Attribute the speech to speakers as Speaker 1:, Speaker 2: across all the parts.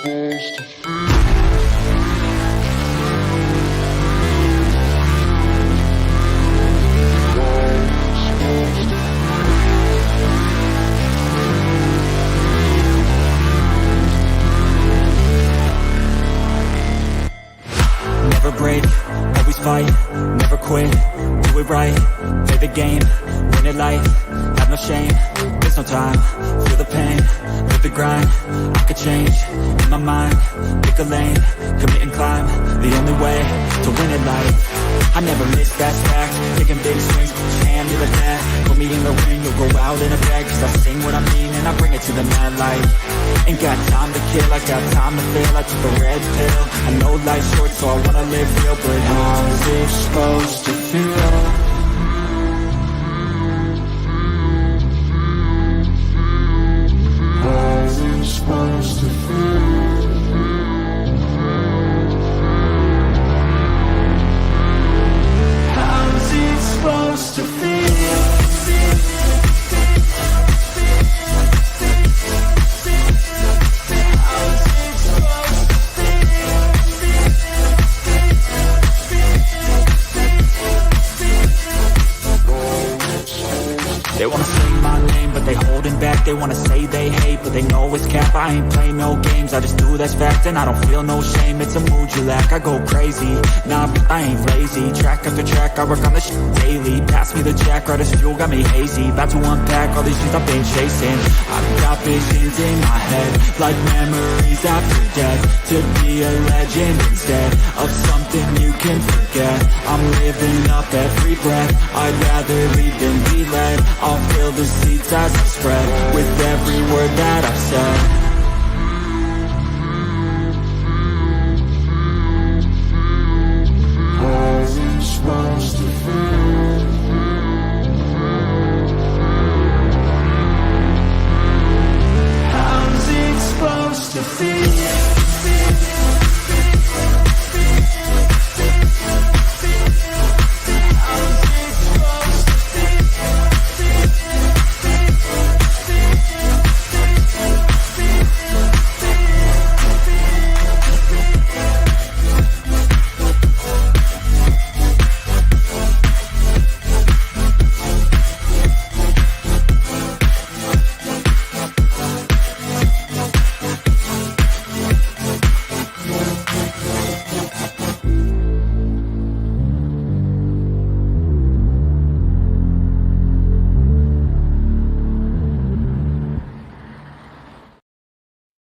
Speaker 1: Never break, always fight, never quit, do it right, play the game, win it life, have no shame, there's no time, feel the pain, live the grind, I could change, in my mind, pick a lane, commit and climb, the only way to win it life. I never miss, that's fact, taking big swings, hand to the bat, put me in the ring, you'll go out in a bag, cause I sing what I mean and I bring it to the mad light. Ain't got time to kill, I got time to feel, I took a red pill, I know life's short so I wanna live real, but how's it supposed to feel? How's it supposed to feel? How's it supposed to feel? They wanna say my name, but they holding back. They wanna say they hate, but they know it's cap. I ain't play no games, I just do that's fact. And I don't feel no shame, it's a mood you lack. I go crazy, nah, I ain't lazy. Track after track, I work on this shit daily. Pass me the jack, right as fuel, got me hazy. About to unpack all these things I've been chasing. I've got visions in my head, like memories after death. To be a legend instead of something you can forget. I'm living up every breath, I'd rather lead than be led. I'll fill the seats as I spread with every word that I've said. How's it supposed to feel? How's it supposed to feel?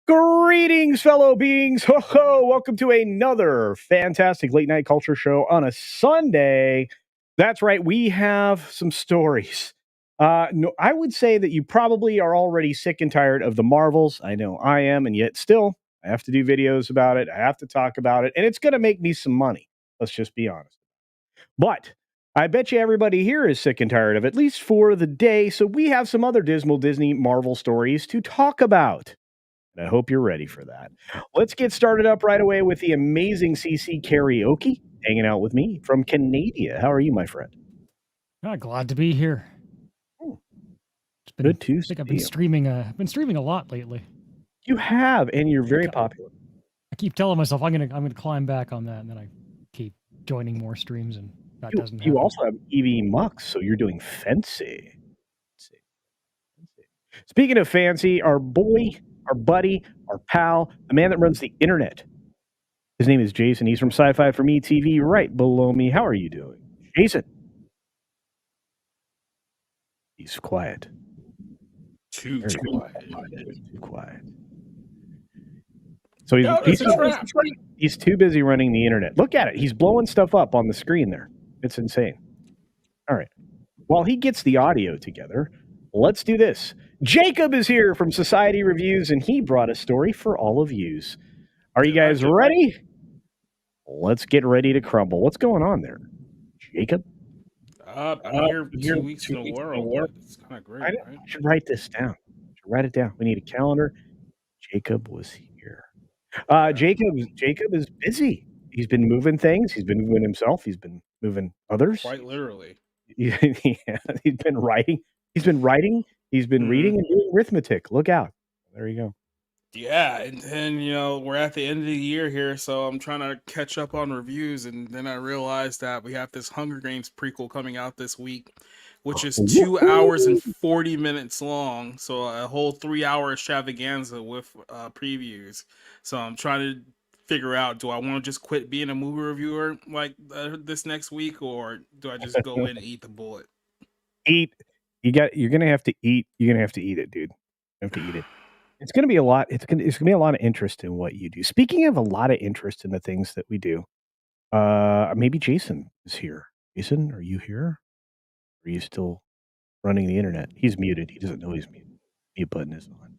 Speaker 2: Greetings, fellow beings. Ho ho! Welcome to another fantastic late night culture show on a Sunday. That's right, we have some stories. No, I would say that you probably are already sick and tired of the Marvels. I know I am, and yet still, I have to do videos about it. I have to talk about it, and it's going to make me some money. Let's just be honest. But I bet you everybody here is sick and tired of it, at least for the day. So we have some other dismal Disney Marvel stories to talk about. I hope you're ready for that. Let's get started up right away with the amazing CC Karaoke hanging out with me from Canada. How are you, my friend?
Speaker 3: Glad to be here.
Speaker 2: It's been good to
Speaker 3: I think I've been streaming. Been streaming a lot lately.
Speaker 2: You have, and you're very popular.
Speaker 3: I keep telling myself I'm gonna climb back on that, and then I keep joining more streams, and that doesn't happen.
Speaker 2: You also have EV Mux, so you're doing fancy. Speaking of fancy, our boy, our buddy, our pal, the man that runs the internet. His name is Jason. He's from Sci-Fi For Me TV right below me. How are you doing, Jason? He's quiet.
Speaker 4: Too
Speaker 2: quiet. So he's too busy running the internet. Look at it. He's blowing stuff up on the screen there. It's insane. All right. While he gets the audio together, let's do this. Jacob is here from Society Reviews, and he brought a story for all of yous. Are you guys ready? Let's get ready to crumble. What's going on there, Jacob?
Speaker 4: I'm here 2 weeks in a row. It's kind of great, right?
Speaker 2: I should write this down. Write it down. We need a calendar. Jacob was here. Jacob is busy. He's been moving things. He's been moving himself. He's been moving others.
Speaker 4: Quite literally.
Speaker 2: Yeah, he's been writing. He's been reading and doing arithmetic. Look out. There you go.
Speaker 4: Yeah, and then we're at the end of the year here, so I'm trying to catch up on reviews, and then I realized that we have this Hunger Games prequel coming out this week, which is 2 hours and 40 minutes long, so a whole 3 hour extravaganza with previews. So I'm trying to figure out: do I want to just quit being a movie reviewer like this next week, or do I just go in and eat the bullet?
Speaker 2: Eat. You're gonna have to eat. You're gonna have to eat it, dude. You have to eat it. It's gonna be a lot. It's gonna be a lot of interest in what you do. Speaking of a lot of interest in the things that we do, maybe Jason is here. Jason, are you here? Are you still running the internet? He's muted. He doesn't know he's muted. Mute button is on.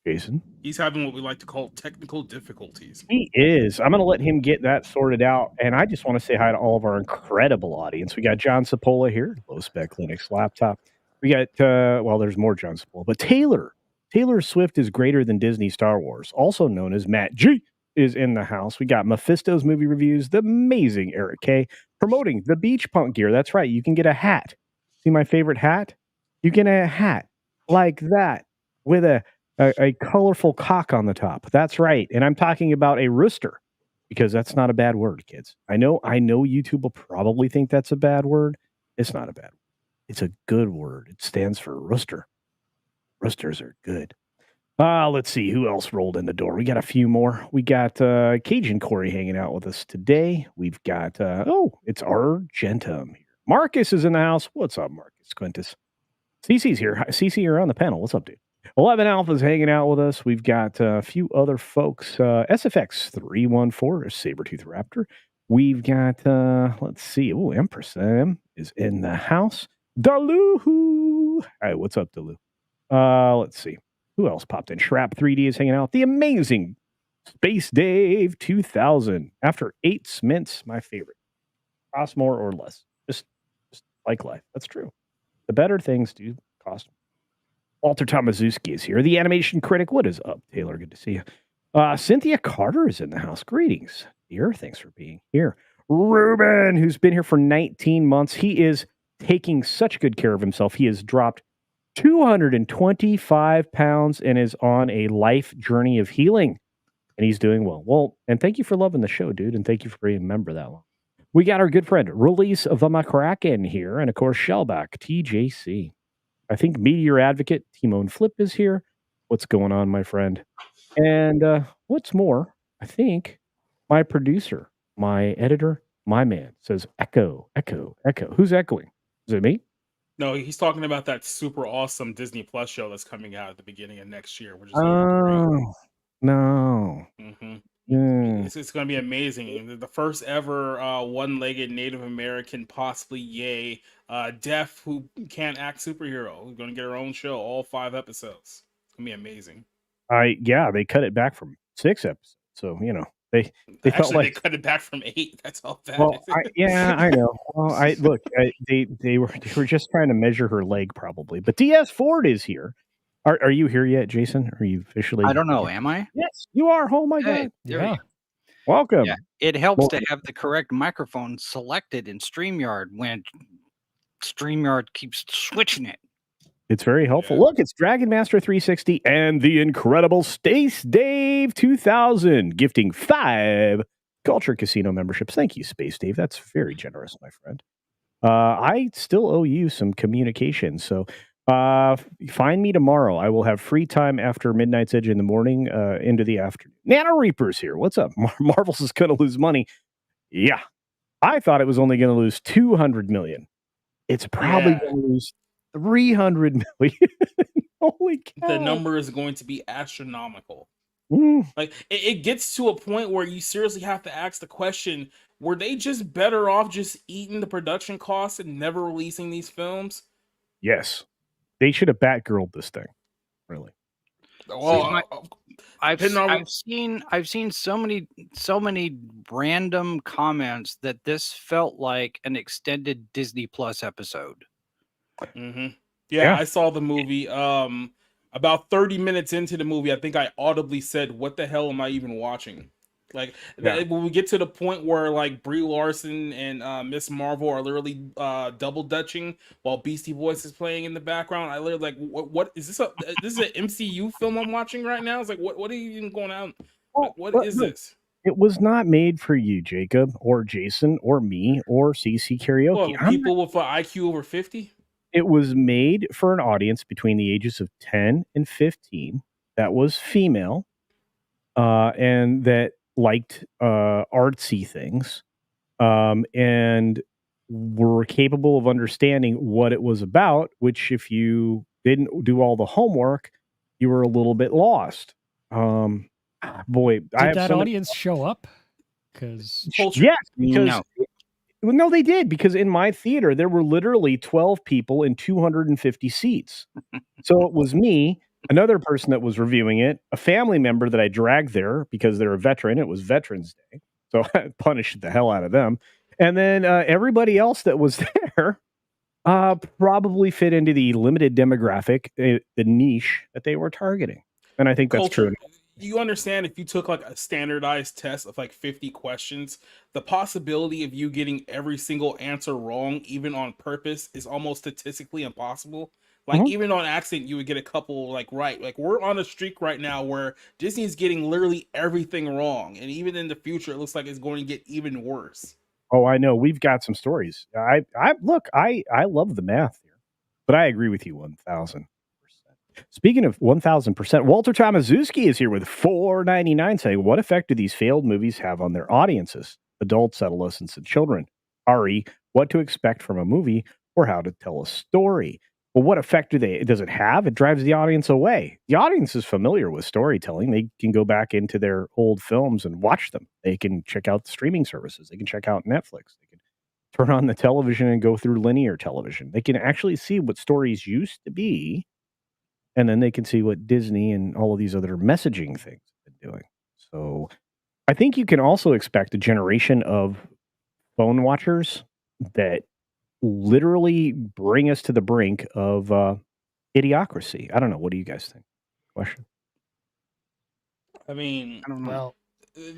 Speaker 2: Jason?
Speaker 4: He's having what we like to call technical difficulties.
Speaker 2: He is. I'm gonna let him get that sorted out, and I just wanna say hi to all of our incredible audience. We got John Sapola here, Low Spec Linux Laptop. We got, well, there's more John Sapola, but Taylor Swift is greater than Disney Star Wars, also known as Matt G, is in the house. We got Mephisto's movie reviews, the amazing Eric K, promoting the Beach Punk gear. That's right, you can get a hat. See my favorite hat? You can get a hat like that with a colorful cock on the top. That's right. And I'm talking about a rooster because that's not a bad word, kids. I know YouTube will probably think that's a bad word. It's not a bad word. It's a good word. It stands for rooster. Roosters are good. Let's see who else rolled in the door. We got a few more. We got Cajun Corey hanging out with us today. We've got it's Argentum here. Marcus is in the house. What's up, Marcus Quintus? CC's here. CC, you're on the panel. What's up, dude? 11 Alpha's hanging out with us. We've got a few other folks. SFX 314 is Sabretooth Raptor. We've got, let's see. Oh, Empress M is in the house. Dalu. Hi, what's up, Dalu? Let's see. Who else popped in? Shrap 3D is hanging out. The amazing Space Dave 2000. After 8 mints, my favorite. Cost more or less. Just like life. That's true. The better things do cost more. Walter Tomaszewski is here. The animation critic. What is up, Taylor? Good to see you. Cynthia Carter is in the house. Greetings, dear. Thanks for being here. Ruben, who's been here for 19 months. He is taking such good care of himself. He has dropped 225 pounds and is on a life journey of healing. And he's doing well. Well, and thank you for loving the show, dude. And thank you for being a member that long. We got our good friend, Release of the McCracken here. And of course, Shellback, TJC. I think Meteor Advocate, Timon Flip is here. What's going on, my friend? And what's more, I think my producer, my editor, my man says echo, echo, echo. Who's echoing? Is it me?
Speaker 4: No, he's talking about that super awesome Disney Plus show that's coming out at the beginning of next year, which is great.
Speaker 2: No.
Speaker 4: It's going to be amazing. The first ever one-legged Native American, possibly deaf, who can't act superhero. Who's going to get her own show, all 5 episodes. It's going to be amazing.
Speaker 2: They cut it back from 6 episodes. So, they
Speaker 4: Actually,
Speaker 2: felt like
Speaker 4: they cut it back from 8. That's all bad.
Speaker 2: Well, I know. Well, they were just trying to measure her leg, probably. But DS Ford is here. Are you here yet, Jason? Are you officially?
Speaker 5: I don't know. Am I?
Speaker 2: Yes, you are. Oh my
Speaker 5: Hey,
Speaker 2: God!
Speaker 5: there
Speaker 3: Yeah.
Speaker 5: you go.
Speaker 2: Welcome.
Speaker 5: Yeah, it helps
Speaker 2: Well-
Speaker 5: to have the correct microphone selected in StreamYard when StreamYard keeps switching it.
Speaker 2: It's very helpful.
Speaker 4: Yeah.
Speaker 2: Look, it's Dragon Master 360 and the incredible Space Dave 2000 gifting 5 Culture Casino memberships. Thank you, Space Dave. That's very generous, my friend. I still owe you some communication, so find me tomorrow. I will have free time after Midnight's Edge in the morning into the afternoon. Nano Reaper's here. What's up? Marvel's is going to lose money. Yeah. I thought it was only going to lose 200 million. It's probably going to lose 300 million. Holy cow.
Speaker 4: The number is going to be astronomical.
Speaker 2: Mm.
Speaker 4: Like it gets to a point where you seriously have to ask the question: were they just better off just eating the production costs and never releasing these films?
Speaker 2: Yes, they should have Batgirled this thing. Really.
Speaker 4: Well,
Speaker 5: I've
Speaker 4: depending on-
Speaker 5: seen so many random comments that this felt like an extended Disney Plus episode.
Speaker 4: Yeah,
Speaker 2: Yeah.
Speaker 4: I saw the movie. About 30 minutes into the movie, I think I audibly said, "What the hell am I even watching?" Like
Speaker 2: Yeah.
Speaker 4: when we get to the point where like Brie Larson and Miss Marvel are literally double dutching while Beastie Boys is playing in the background, I literally like, what is this? This is an MCU film I'm watching right now. It's like, what are you even going on? Like,
Speaker 2: Well,
Speaker 4: what
Speaker 2: but
Speaker 4: is
Speaker 2: look,
Speaker 4: this?
Speaker 2: it was not made for you, Jacob, or Jason, or me, or CC Karaoke.
Speaker 4: Well, people with an IQ over 50.
Speaker 2: It was made for an audience between the ages of 10 and 15 that was female, and that liked artsy things, and were capable of understanding what it was about, which, if you didn't do all the homework, you were a little bit lost. Boy, I
Speaker 3: Did
Speaker 2: have
Speaker 3: that
Speaker 2: so many.
Speaker 3: audience show up? Because
Speaker 4: Culture.
Speaker 2: Yes, because
Speaker 5: No.
Speaker 2: well, no, they did, because in my theater there were literally 12 people and 250 seats. So it was me, another person that was reviewing it, a family member that I dragged there because they're a veteran. It was Veterans Day, so I punished the hell out of them. And then everybody else that was there probably fit into the limited demographic, the niche that they were targeting. And I think that's true.
Speaker 4: Culture. You understand if you took like a standardized test of like 50 questions, the possibility of you getting every single answer wrong, even on purpose, is almost statistically impossible. Like
Speaker 2: Mhm.
Speaker 4: even on accident, you would get a couple like right. Like we're on a streak right now where Disney's getting literally everything wrong, and even in the future, it looks like it's going to get even worse.
Speaker 2: Oh, I know. We've got some stories. I look. I love the math here, but I agree with you 1,000%. Speaking of 1,000%, Walter Tomaszewski is here with 4.99, saying, "What effect do these failed movies have on their audiences, adults, adolescents, and children? Ari, what to expect from a movie or how to tell a story?" Well, what effect does it have? It drives the audience away. The audience is familiar with storytelling. They can go back into their old films and watch them. They can check out the streaming services. They can check out Netflix. They can turn on the television and go through linear television. They can actually see what stories used to be, and then they can see what Disney and all of these other messaging things have been doing. So I think you can also expect a generation of phone watchers that literally bring us to the brink of idiocracy. I don't know. What do you guys think? Question.
Speaker 4: I mean,
Speaker 5: I don't know.
Speaker 3: well,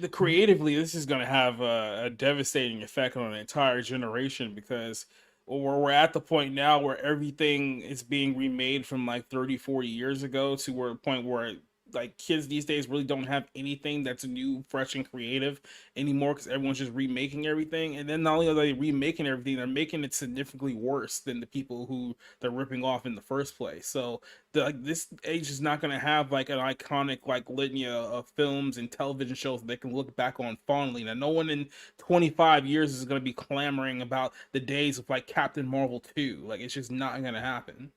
Speaker 4: the creatively, this is going to have a devastating effect on an entire generation because we're at the point now where everything is being remade from like 30, 40 years ago to where a point where like kids these days really don't have anything that's new, fresh, and creative anymore because everyone's just remaking everything. And then not only are they remaking everything, they're making it significantly worse than the people who they're ripping off in the first place. So like this age is not going to have like an iconic like lineage of films and television shows that they can look back on fondly. Now, no one in 25 years is going to be clamoring about the days of like Captain Marvel 2. Like it's just not going to happen.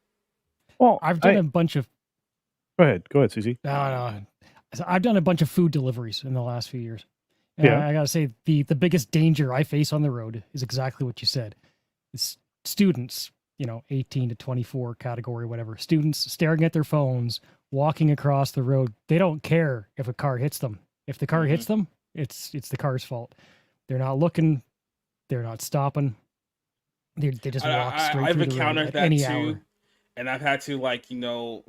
Speaker 2: Well,
Speaker 3: I've done a bunch of
Speaker 2: go ahead. Go ahead, Susie.
Speaker 3: no. So I've done a bunch of food deliveries in the last few years. And
Speaker 2: Yeah.
Speaker 3: I gotta say, the biggest danger I face on the road is exactly what you said. It's students, 18 to 24 category, whatever. Students staring at their phones, walking across the road. They don't care if a car hits them. If the car hits them, it's the car's fault. They're not looking. They're not stopping. They just walk straight
Speaker 4: I've
Speaker 3: through the road
Speaker 4: encountered
Speaker 3: at
Speaker 4: that
Speaker 3: any
Speaker 4: too.
Speaker 3: hour.
Speaker 4: And I've had to like,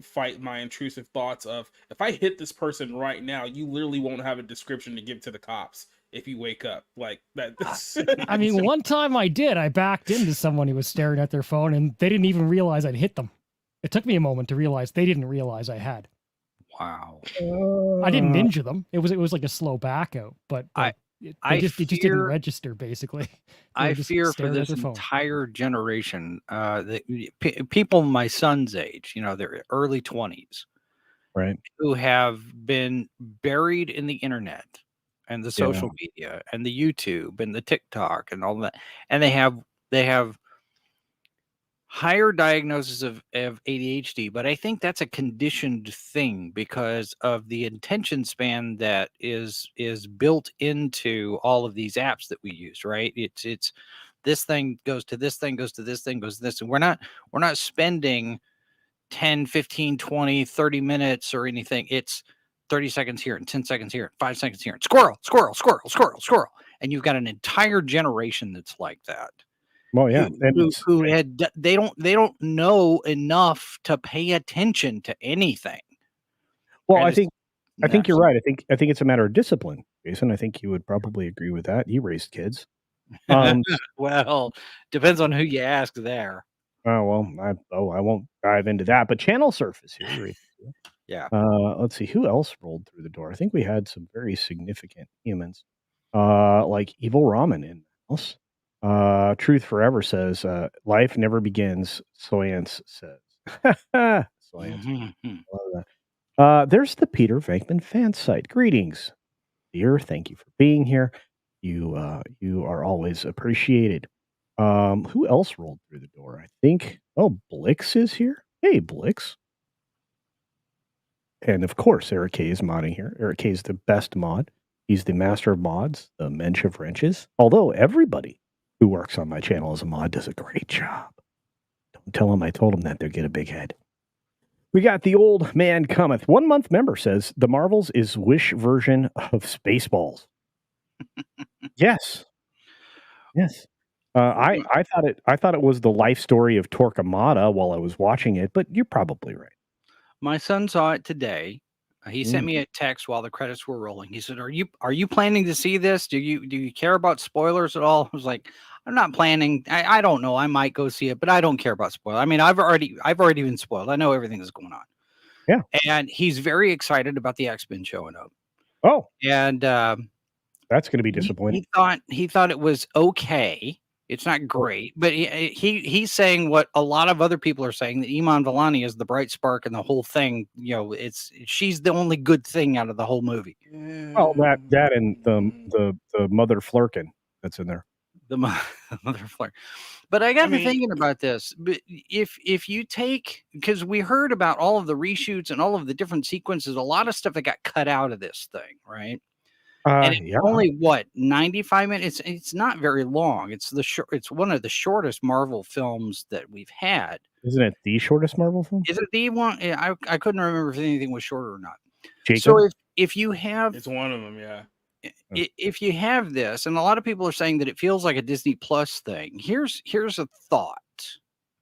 Speaker 4: fight my intrusive thoughts of if I hit this person right now, you literally won't have a description to give to the cops if you wake up. Like that.
Speaker 3: I mean, one time I did. I backed into someone who was staring at their phone, and they didn't even realize I'd hit them. It took me a moment to realize they didn't realize I had.
Speaker 5: Wow.
Speaker 3: I didn't ninja them. It was like a slow back out, but
Speaker 5: I
Speaker 3: it just didn't
Speaker 5: fear-
Speaker 3: register. Basically, They
Speaker 5: I
Speaker 3: were just
Speaker 5: fear for
Speaker 3: staring at
Speaker 5: this
Speaker 3: their phone.
Speaker 5: entire generation, people my son's age, their early 20s,
Speaker 2: Right.
Speaker 5: who have been buried in the internet and the social media and the YouTube and the TikTok and all that, and they have higher diagnosis of ADHD, but I think that's a conditioned thing because of the attention span that is built into all of these apps that we use, right? It's this thing goes to this thing, goes to this thing, goes to this. And we're not spending 10, 15, 20, 30 minutes or anything. It's 30 seconds here and 10 seconds here, 5 seconds here, and squirrel, squirrel, squirrel, squirrel, squirrel. And you've got an entire generation that's like that.
Speaker 2: Well, yeah.
Speaker 5: They don't know enough to pay attention to anything.
Speaker 2: Well, I think I think you're right. I think it's a matter of discipline, Jason. I think you would probably agree with that. You raised kids.
Speaker 5: Well, depends on who you ask there.
Speaker 2: Oh well, I won't dive into that. But Channel Surf is here. He raised kids.
Speaker 5: Yeah.
Speaker 2: Let's see who else rolled through the door. I think we had some very significant humans, like Evil Ramen in the house. Truth Forever says, "Life never begins." Soyance says, "Soyance."
Speaker 5: Mhm.
Speaker 2: Love that. There's the Peter Venkman fan site. Greetings, dear. Thank you for being here. You are always appreciated. Who else rolled through the door? I think. Oh, Blix is here. Hey, Blix. And of course, Eric K is modding here. Eric K is the best mod. He's the master of mods, the mensch of wrenches. Although everybody who works on my channel as a mod does a great job. Don't tell them I told them that. They'll get a big head. We got the old man cometh. 1 month member says the Marvels is Wish version of Spaceballs. Yes. Yes. I thought it was the life story of Torquemada while I was watching it, but you're probably right.
Speaker 5: My son saw it today. He sent me a text while the credits were rolling. He said, "Are you planning to see this? Do you care about spoilers at all?" I was like, "I'm not planning. I don't know. I might go see it, but I don't care about spoilers. I mean, I've already been spoiled. I know everything that's going on."
Speaker 2: Yeah.
Speaker 5: And he's very excited about the X-Men showing up.
Speaker 2: Oh,
Speaker 5: And
Speaker 2: that's going to be disappointing.
Speaker 5: he thought it was okay. It's not great, but he's saying what a lot of other people are saying, that Iman Vellani is the bright spark in the whole thing. You know, she's the only good thing out of the whole movie.
Speaker 2: Well, that and the mother Flurkin that's in there.
Speaker 5: The mother flirt. But I got to thinking about this. But if you take, because we heard about all of the reshoots and all of the different sequences, a lot of stuff that got cut out of this thing, right? And it's only what, 95 minutes. It's not very long. It's it's one of the shortest Marvel films that we've had.
Speaker 2: Isn't it the shortest Marvel film?
Speaker 5: Is it the one? I couldn't remember if anything was shorter or not.
Speaker 2: Jacob?
Speaker 5: So if you have,
Speaker 4: it's one of them, yeah.
Speaker 5: If you have this, and a lot of people are saying that it feels like a Disney Plus thing, here's a thought.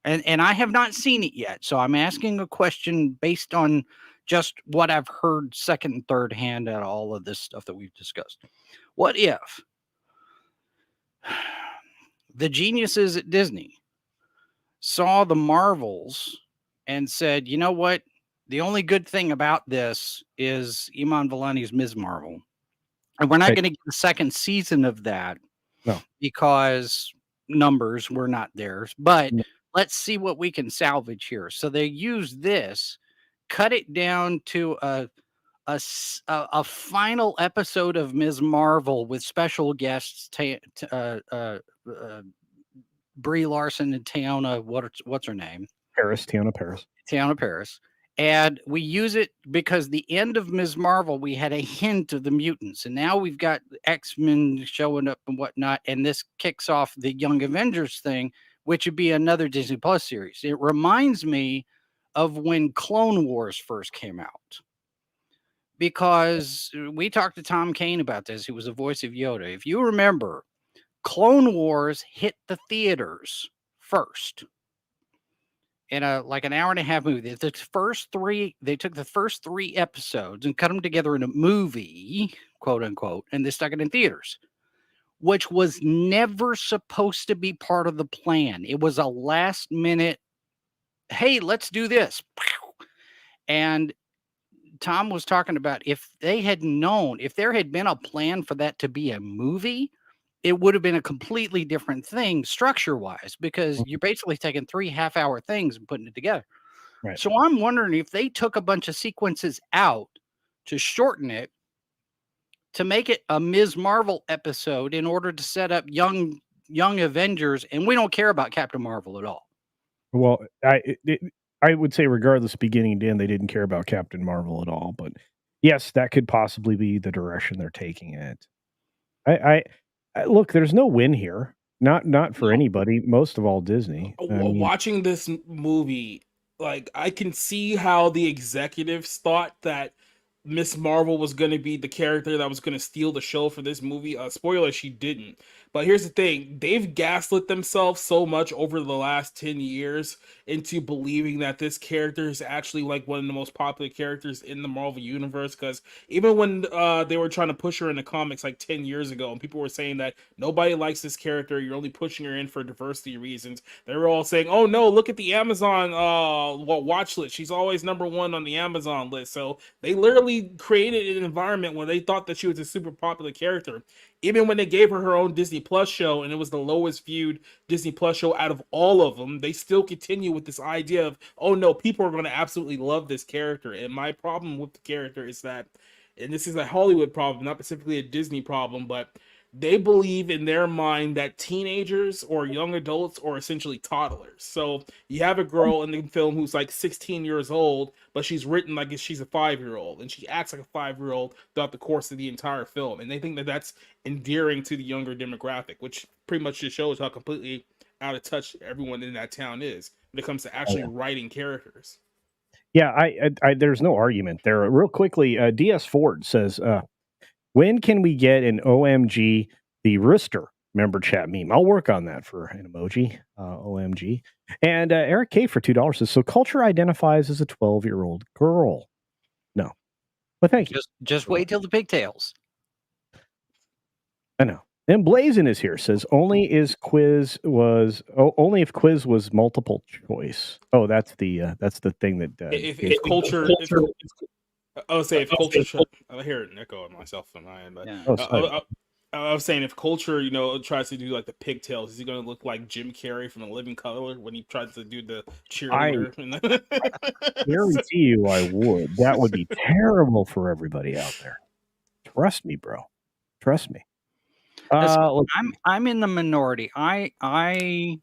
Speaker 5: And I have not seen it yet, so I'm asking a question based on just what I've heard second and third hand at all of this stuff that we've discussed. What if the geniuses at Disney saw the Marvels and said, you know what? The only good thing about this is Iman Vellani's Ms. Marvel. And we're not going to get the second season of that because numbers were not theirs. But let's see what we can salvage here. So they use this, cut it down to a final episode of Ms. Marvel with special guests, Brie Larson and Tiana. What's her name?
Speaker 2: Tiana Paris.
Speaker 5: Tiana Paris. And we use it because the end of Ms. Marvel, we had a hint of the mutants. And now we've got X-Men showing up and whatnot. And this kicks off the Young Avengers thing, which would be another Disney Plus series. It reminds me of when Clone Wars first came out. Because we talked to Tom Kane about this. He was the voice of Yoda. If you remember, Clone Wars hit the theaters first. In like an hour and a half movie. They took the first three episodes and cut them together in a movie, quote unquote, and they stuck it in theaters, which was never supposed to be part of the plan. It was a last minute, hey, let's do this. And Tom was talking about if they had known, if there had been a plan for that to be a movie, it would have been a completely different thing structure-wise, because you're basically taking 3 half-hour things and putting it together. Right. So I'm wondering if they took a bunch of sequences out to shorten it, to make it a Ms. Marvel episode in order to set up young Avengers, and we don't care about Captain Marvel at all.
Speaker 2: Well, I would say regardless, beginning to end, they didn't care about Captain Marvel at all. But yes, that could possibly be the direction they're taking it. I look, there's no win here. Not for anybody, most of all Disney.
Speaker 4: Watching this movie, like, I can see how the executives thought that Miss Marvel was going to be the character that was going to steal the show for this movie. Spoiler, she didn't. But here's the thing, they've gaslit themselves so much over the last 10 years into believing that this character is actually like one of the most popular characters in the Marvel universe. Because even when they were trying to push her in the comics like 10 years ago, and people were saying that nobody likes this character, you're only pushing her in for diversity reasons, they were all saying, oh no, look at the Amazon watch list, she's always #1 on the Amazon list. So they literally created an environment where they thought that she was a super popular character. Even when they gave her own Disney Plus show, and it was the lowest viewed Disney Plus show out of all of them, they still continue with this idea of, oh no, people are going to absolutely love this character. And my problem with the character is that, and this is a Hollywood problem, not specifically a Disney problem, but they believe in their mind that teenagers or young adults are essentially toddlers. So you have a girl in the film who's like 16 years old, but she's written like she's a 5-year-old, and she acts like a 5-year-old throughout the course of the entire film. And they think that that's endearing to the younger demographic, which pretty much just shows how completely out of touch everyone in that town is when it comes to actually writing characters.
Speaker 2: Yeah, I there's no argument there. Real quickly, DS Ford says, when can we get an OMG the Rooster member chat meme? I'll work on that for an emoji. OMG. And Eric K for $2 says, so Culture identifies as a 12-year-old girl. No. But thank you.
Speaker 5: Just wait till the pigtails.
Speaker 2: I know. And Blazin is here, says only if quiz was multiple choice. Oh, that's the thing that
Speaker 4: if culture, I would say if culture, I hear an echo of myself on my end, but
Speaker 5: Yeah.
Speaker 4: I was saying if culture, tries to do like the pigtails, is he going to look like Jim Carrey from A Living Color when he tries to do the cheerleader?
Speaker 2: I guarantee you I would. That would be terrible for everybody out there. Trust me, bro. Trust me.
Speaker 5: I'm in the minority. I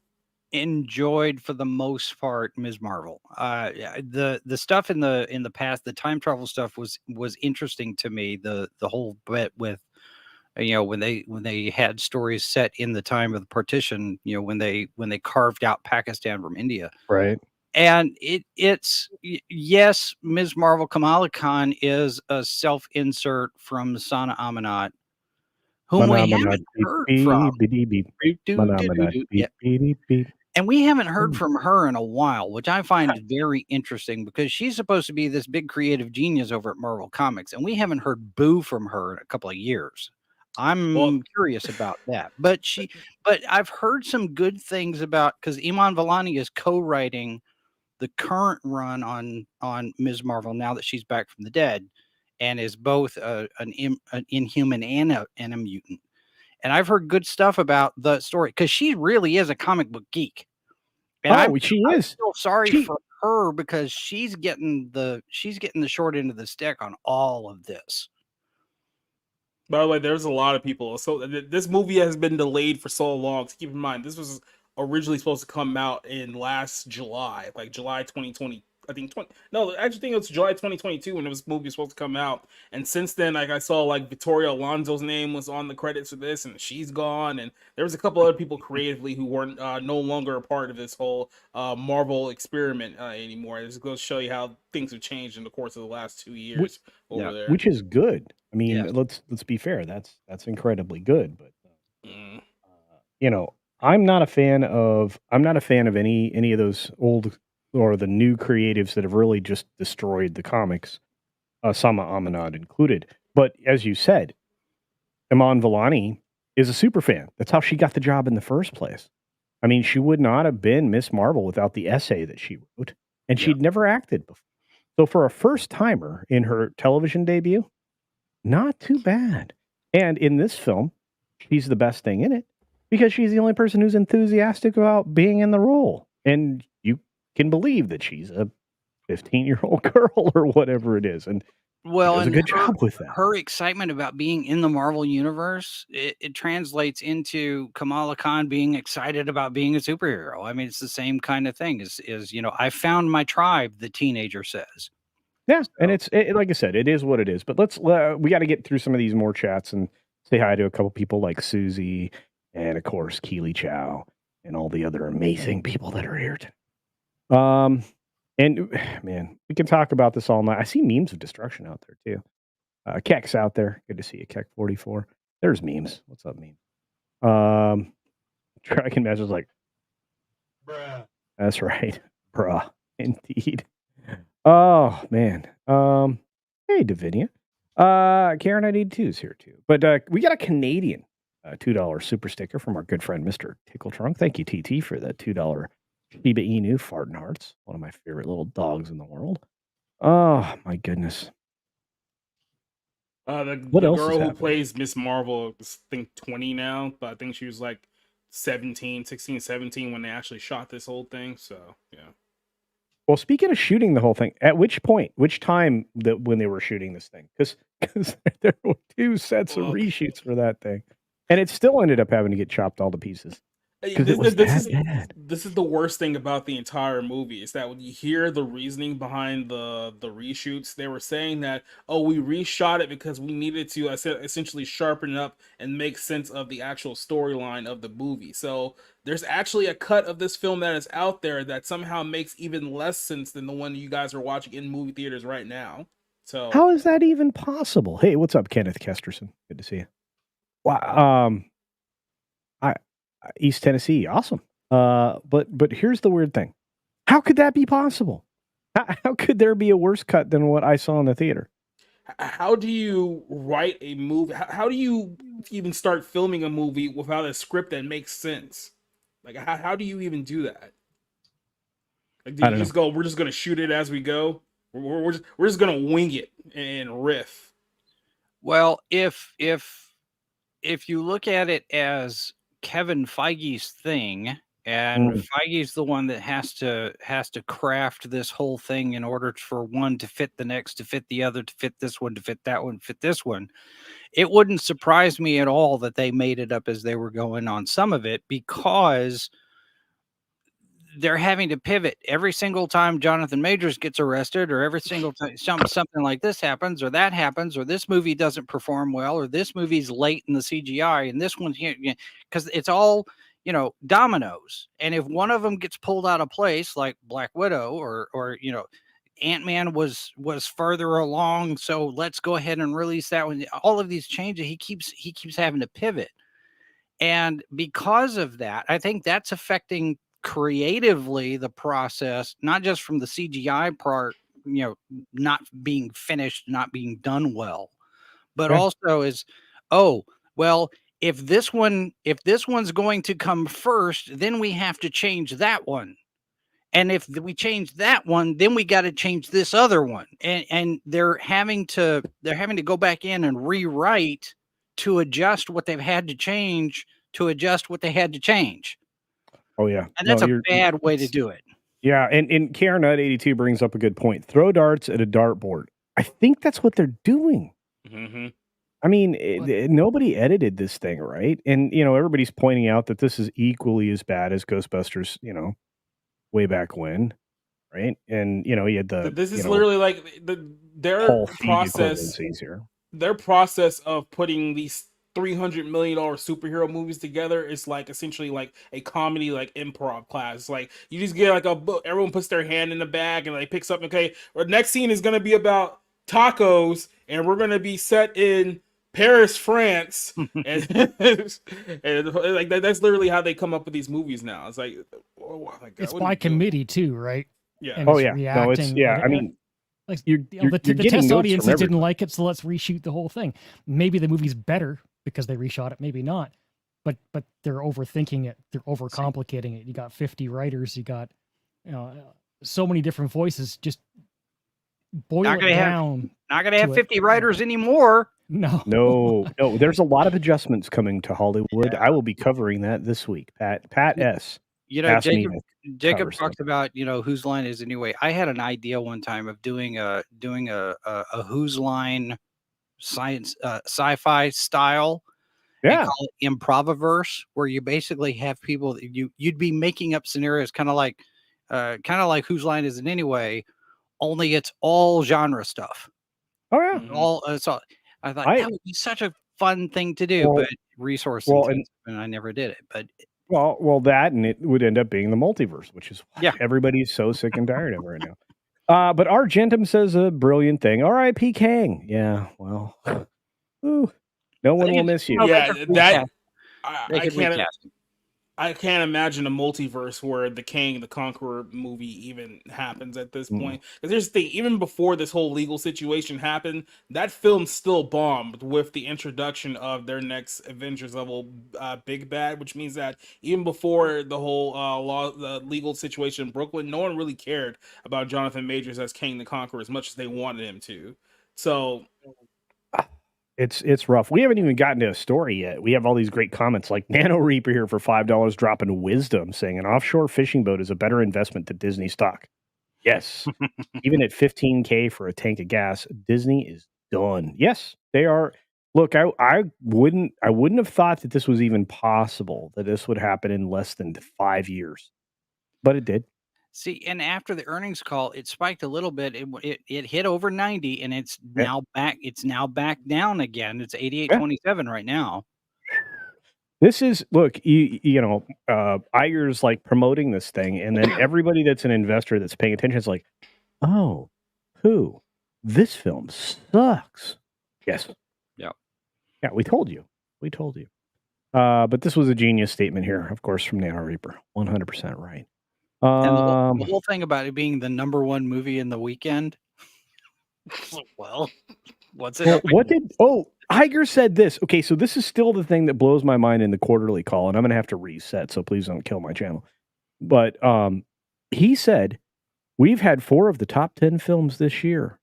Speaker 5: enjoyed for the most part Ms. Marvel. The stuff in the past, the time travel stuff was interesting to me. The whole bit with when they had stories set in the time of the partition, when they carved out Pakistan from India,
Speaker 2: right?
Speaker 5: And it's yes, Ms. Marvel Kamala Khan is a self-insert from Sana Amanat, whom we haven't heard from. And we haven't heard from her in a while, which I find very interesting because she's supposed to be this big creative genius over at Marvel Comics, and we haven't heard boo from her in a couple of years. I'm curious about that. But I've heard some good things about, because Iman Vellani is co-writing the current run on Ms. Marvel now that she's back from the dead, and is both an Inhuman and a mutant. And I've heard good stuff about the story because she really is a comic book geek. And I'm still sorry for her because she's getting the short end of the stick on all of this.
Speaker 4: By the way, there's a lot of people. So this movie has been delayed for so long. So keep in mind, this was originally supposed to come out in last July, like July 2020. I think I actually think it was July 2022 when this movie was supposed to come out. And since then, like I saw like Victoria Alonso's name was on the credits for this, and she's gone. And there was a couple other people creatively who weren't no longer a part of this whole Marvel experiment anymore. It just goes to show you how things have changed in the course of the last 2 years over there.
Speaker 2: Which is good. I mean, let's be fair. That's incredibly good. But I'm not a fan of any of those old or the new creatives that have really just destroyed the comics, Sama Amanat included. But as you said, Iman Vellani is a super fan. That's how she got the job in the first place. I mean, she would not have been Miss Marvel without the essay that she wrote, and she'd never acted before. So for a first timer in her television debut, not too bad. And in this film, she's the best thing in it because she's the only person who's enthusiastic about being in the role. And you can believe that she's a 15-year-old girl or whatever it is. And she does a good job with that.
Speaker 5: Her excitement about being in the Marvel universe, it translates into Kamala Khan being excited about being a superhero. I mean, it's the same kind of thing is I found my tribe, the teenager says.
Speaker 2: Yeah, and it's like I said, it is what it is. But we got to get through some of these more chats and say hi to a couple people like Susie and of course Keely Chow and all the other amazing people that are here today. And man, we can talk about this all night. I see memes of destruction out there too. Keck's out there. Good to see you, Keck 44. There's memes. What's up, meme? Dragon Master's like,
Speaker 4: Bruh.
Speaker 2: that's right, bruh, indeed. Oh man. Hey, Davinia. Karen, I need twos here too. But we got a Canadian $2 super sticker from our good friend Mr. Tickle Trunk. Thank you, TT, for that $2 Shiba Inu Fartin Hearts. One of my favorite little dogs in the world. Oh my goodness. What
Speaker 4: The
Speaker 2: else is
Speaker 4: girl who
Speaker 2: happening?
Speaker 4: plays Miss Marvel is, I think, 20 now, but I think she was like 16, 17 when they actually shot this whole thing. So, yeah.
Speaker 2: Well, speaking of shooting the whole thing, at which time that when they were shooting this thing? Because there were 2 sets of
Speaker 4: Well,
Speaker 2: reshoots for that thing, and it still ended up having to get chopped all to pieces because it was that bad.
Speaker 4: This is the worst thing about the entire movie is that when you hear the reasoning behind the reshoots, they were saying that, oh, we reshot it because we needed to essentially sharpen it up and make sense of the actual storyline of the movie. So there's actually a cut of this film that is out there that somehow makes even less sense than the one you guys are watching in movie theaters right now. So
Speaker 2: How is that even possible? Hey, what's up, Kenneth Kesterson? Good to see you. Wow, I East Tennessee, awesome. But here's the weird thing: how could that be possible? How could there be a worse cut than what I saw in the theater?
Speaker 4: how do you write a movie? How do you even start filming a movie without a script that makes sense? Like, how do you even do that? Like, do
Speaker 2: I
Speaker 4: you
Speaker 2: don't know.
Speaker 4: just go, we're just going to shoot it as we go? We're just going to wing it and riff.
Speaker 5: Well, if you look at it as Kevin Feige's thing, and Feige's the one that has to craft this whole thing in order for one to fit the next, to fit the other, to fit this one, to fit that one, fit this one. It wouldn't surprise me at all that they made it up as they were going on some of it, because they're having to pivot every single time Jonathan Majors gets arrested, or every single time something like this happens, or that happens, or this movie doesn't perform well, or this movie's late in the CGI, and this one's here, because it's all, dominoes. And if one of them gets pulled out of place, like Black Widow, or Ant-Man was further along, so let's go ahead and release that one. All of these changes, he keeps having to pivot. And because of that, I think that's affecting creatively the process, not just from the CGI part, not being finished, not being done well, but also is, oh, well, if this one's going to come first, then we have to change that one. And if we change that one, then we got to change this other one. And they're having to go back in and rewrite to adjust what they've had to change, to adjust what they had to change.
Speaker 2: Oh yeah,
Speaker 5: And that's a bad way to do it.
Speaker 2: Yeah, and Karen Nut 82 brings up a good point. Throw darts at a dartboard. I think that's what they're doing.
Speaker 4: Mm-hmm.
Speaker 2: I mean, nobody edited this thing, right? And everybody's pointing out that this is equally as bad as Ghostbusters, way back when, right? And he had the
Speaker 4: this is literally like their process.
Speaker 2: Here.
Speaker 4: Their process of putting these $300 million superhero movies together is like essentially like a comedy, like improv class. Like, you just get like a book, everyone puts their hand in the bag and like picks up, okay, our next scene is going to be about tacos and we're going to be set in Paris, France. and like that's literally how they come up with these movies now. It's like, oh my God,
Speaker 3: it's by committee too, right?
Speaker 4: Yeah.
Speaker 3: And
Speaker 2: oh yeah. No, it's yeah. I mean,
Speaker 3: like
Speaker 2: you're
Speaker 3: the test audiences didn't like it, so let's reshoot the whole thing. Maybe the movie's better because they reshot it, maybe not. But they're overthinking it. They're overcomplicating it. You got 50 writers. You got so many different voices. Just boil it down.
Speaker 5: Not going to have 50 writers anymore.
Speaker 2: No. There's a lot of adjustments coming to Hollywood. I will be covering that this week. Pat S.
Speaker 5: Jacob talked about whose line is anyway. I had an idea one time of doing a whose line science sci-fi style.
Speaker 2: Yeah,
Speaker 5: call it improviverse, where you basically have people that you'd be making up scenarios, kind of like whose line is it anyway, only it's all genre stuff.
Speaker 2: Oh yeah,
Speaker 5: so I thought that would be such a fun thing to do, but resource intensive, and I never did it. But
Speaker 2: that, and it would end up being the multiverse, which is everybody's so sick and tired of right now. But Argentum says a brilliant thing. R.I.P. Kang. Yeah, well, no one will miss you.
Speaker 4: Yeah,
Speaker 5: They
Speaker 4: I
Speaker 5: could
Speaker 4: can't.
Speaker 5: recast him.
Speaker 4: I can't imagine a multiverse where the Kang the Conqueror movie even happens at this
Speaker 2: Mm.
Speaker 4: point. Because here's the thing: even before this whole legal situation happened, that film still bombed with the introduction of their next Avengers level big bad, which means that even before the whole the legal situation in Brooklyn, no one really cared about Jonathan Majors as Kang the Conqueror as much as they wanted him to. So
Speaker 2: It's rough. We haven't even gotten to a story yet. We have all these great comments like Nano Reaper here for $5 dropping wisdom saying an offshore fishing boat is a better investment than Disney stock. Yes. Even at 15K for a tank of gas, Disney is done. Yes, they are. Look, I wouldn't have thought that this was even possible that this would happen in less than 5 years. But it did.
Speaker 5: See, and after the earnings call, it spiked a little bit. It hit over 90, and it's
Speaker 2: Yeah.
Speaker 5: now back. It's now back down again. It's
Speaker 2: Yeah.
Speaker 5: 88.27 right now.
Speaker 2: This is look, Iger's like promoting this thing, and then everybody that's an investor that's paying attention is like, oh, who? This film sucks. Yes.
Speaker 5: Yeah.
Speaker 2: Yeah, we told you. We told you. But this was a genius statement here, of course, from Nano Reaper. 100% right.
Speaker 5: And the whole thing about it being the number one movie in the weekend. Well, what's it?
Speaker 2: Well, what did Iger said this. Okay, so this is still the thing that blows my mind in the quarterly call, and I'm gonna have to reset, so please don't kill my channel. But he said, we've had 4 of the top 10 films this year.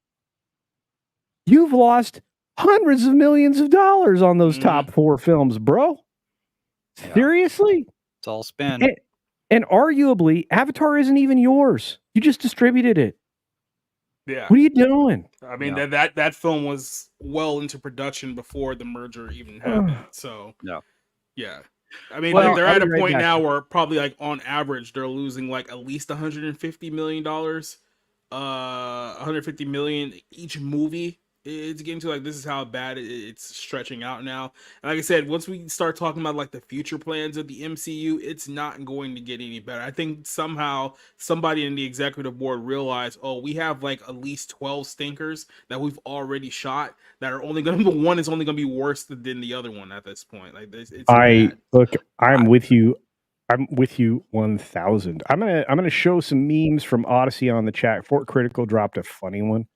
Speaker 2: You've lost hundreds of millions of dollars on those top 4 films, bro.
Speaker 5: Yeah.
Speaker 2: Seriously?
Speaker 5: It's all spin.
Speaker 2: And arguably, Avatar isn't even yours. You just distributed it.
Speaker 4: yeah,
Speaker 2: What are you doing?
Speaker 4: I mean
Speaker 5: Yeah.
Speaker 4: that film was well into production before the merger even happened. So yeah. I mean,
Speaker 5: Well,
Speaker 4: they're
Speaker 2: I'll
Speaker 4: at a
Speaker 2: be right
Speaker 4: point
Speaker 2: back.
Speaker 4: now where probably like on average they're losing like at least $150 million, 150 million each movie. It's getting to like this is how bad it's stretching out now. And like I said, once we start talking about like the future plans of the MCU, it's not going to get any better. I think somehow somebody in the executive board realized, oh, we have like at least 12 stinkers that we've already shot that are only going to the one is only going to be worse than the other one at this point. Like this, it's bad.
Speaker 2: I'm with you. I'm with you 1000. I'm gonna show some memes from Odyssey on the chat. Fort Critical dropped a funny one.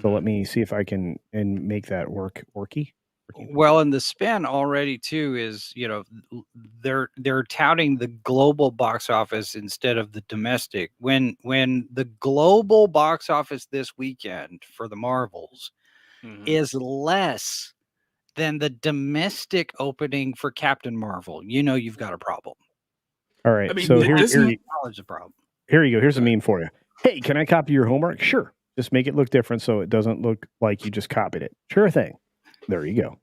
Speaker 2: So let me see if I can and make that worky.
Speaker 5: Well, and the spin already too is, they're touting the global box office instead of the domestic. When the global box office this weekend for the Marvels is less than the domestic opening for Captain Marvel, you've got a problem.
Speaker 2: All right.
Speaker 4: I mean,
Speaker 2: so
Speaker 4: this
Speaker 2: here
Speaker 5: Knowledge a problem.
Speaker 2: you go. Here's a meme for you. Hey, can I copy your homework? Sure. Just make it look different so it doesn't look like you just copied it. Sure thing. There you go.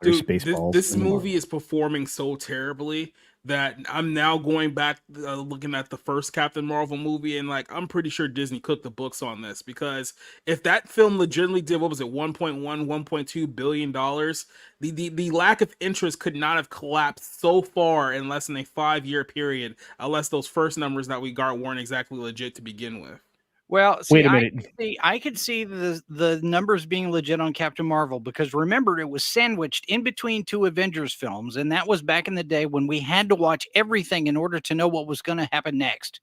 Speaker 4: Dude, this movie is performing so terribly that I'm now going back looking at the first Captain Marvel movie, and like I'm pretty sure Disney cooked the books on this, because if that film legitimately did, what was it, 1.1 billion dollars, the lack of interest could not have collapsed so far in less than a 5-year period, unless those first numbers that we got weren't exactly legit to begin with.
Speaker 5: Well, see,
Speaker 2: wait a minute.
Speaker 5: I could see the numbers being legit on Captain Marvel, because remember, it was sandwiched in between 2 Avengers films, and that was back in the day when we had to watch everything in order to know what was going to happen next.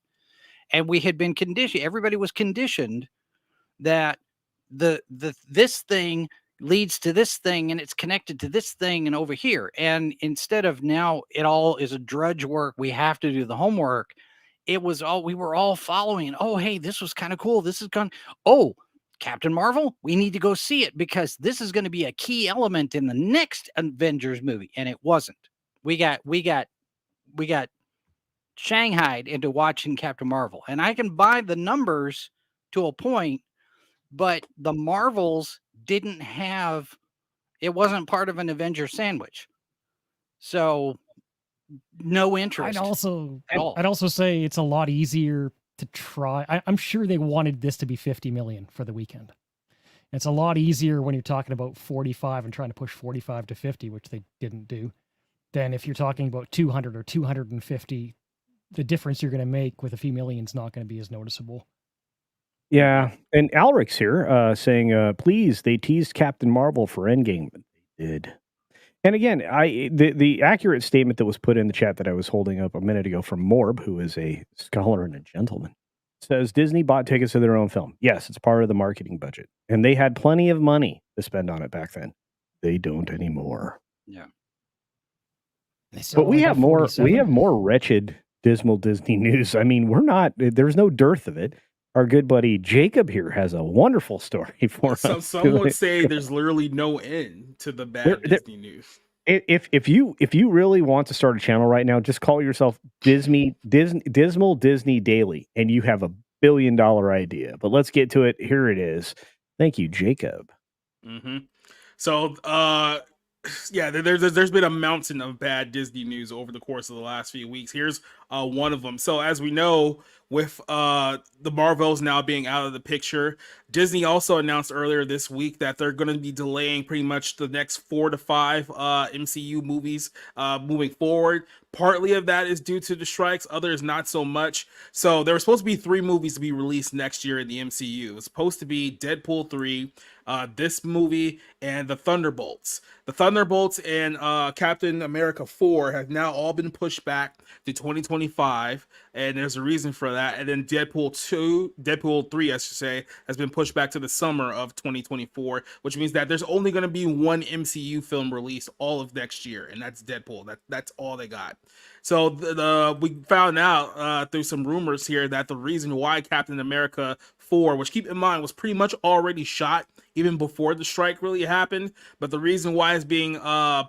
Speaker 5: And we had been conditioned, everybody was conditioned that this thing leads to this thing and it's connected to this thing and over here. And instead of now it all is a drudge work, we have to do the homework. We were all following. Oh, hey, this was kind of cool. This is Captain Marvel, we need to go see it because this is going to be a key element in the next Avengers movie. And it wasn't. We got shanghaied into watching Captain Marvel. And I can buy the numbers to a point, but the Marvels it wasn't part of an Avengers sandwich. So no interest.
Speaker 3: I'd also say it's a lot easier to try. I'm sure they wanted this to be 50 million for the weekend. It's a lot easier when you're talking about 45 and trying to push 45 to 50, which they didn't do, than if you're talking about 200 or 250. The difference you're going to make with a few million is not going to be as noticeable.
Speaker 2: Yeah, and Alric's here saying, please, they teased Captain Marvel for Endgame. They did. And again, the accurate statement that was put in the chat that I was holding up a minute ago from Morb, who is a scholar and a gentleman, says Disney bought tickets to their own film. Yes, it's part of the marketing budget, and they had plenty of money to spend on it back then. They don't anymore.
Speaker 5: Yeah.
Speaker 2: But we have more. We have more wretched, dismal Disney news. I mean, we're not. There's no dearth of it. Our good buddy Jacob here has a wonderful story for us.
Speaker 4: Some would say there's literally no end to the bad Disney news.
Speaker 2: If you really want to start a channel right now, just call yourself Dismal Disney Daily, and you have $1 billion idea. But let's get to it. Here it is. Thank you, Jacob.
Speaker 4: Mm-hmm. So, yeah, there's been a mountain of bad Disney news over the course of the last few weeks. Here's one of them. So as we know, with the Marvels now being out of the picture, Disney also announced earlier this week that they're going to be delaying pretty much the next 4 to 5 MCU movies moving forward. Partly of that is due to the strikes, others not so much. So there were supposed to be 3 movies to be released next year in the MCU. It's supposed to be Deadpool 3, this movie, and the Thunderbolts. The Thunderbolts and Captain America 4 have now all been pushed back to 2025, and there's a reason for that. And then Deadpool 3, I should say, has been pushed back to the summer of 2024, which means that there's only going to be one MCU film released all of next year, and that's Deadpool. That's all they got. So we found out through some rumors here that the reason why Captain America 4, which keep in mind was pretty much already shot even before the strike really happened, but the reason why it's being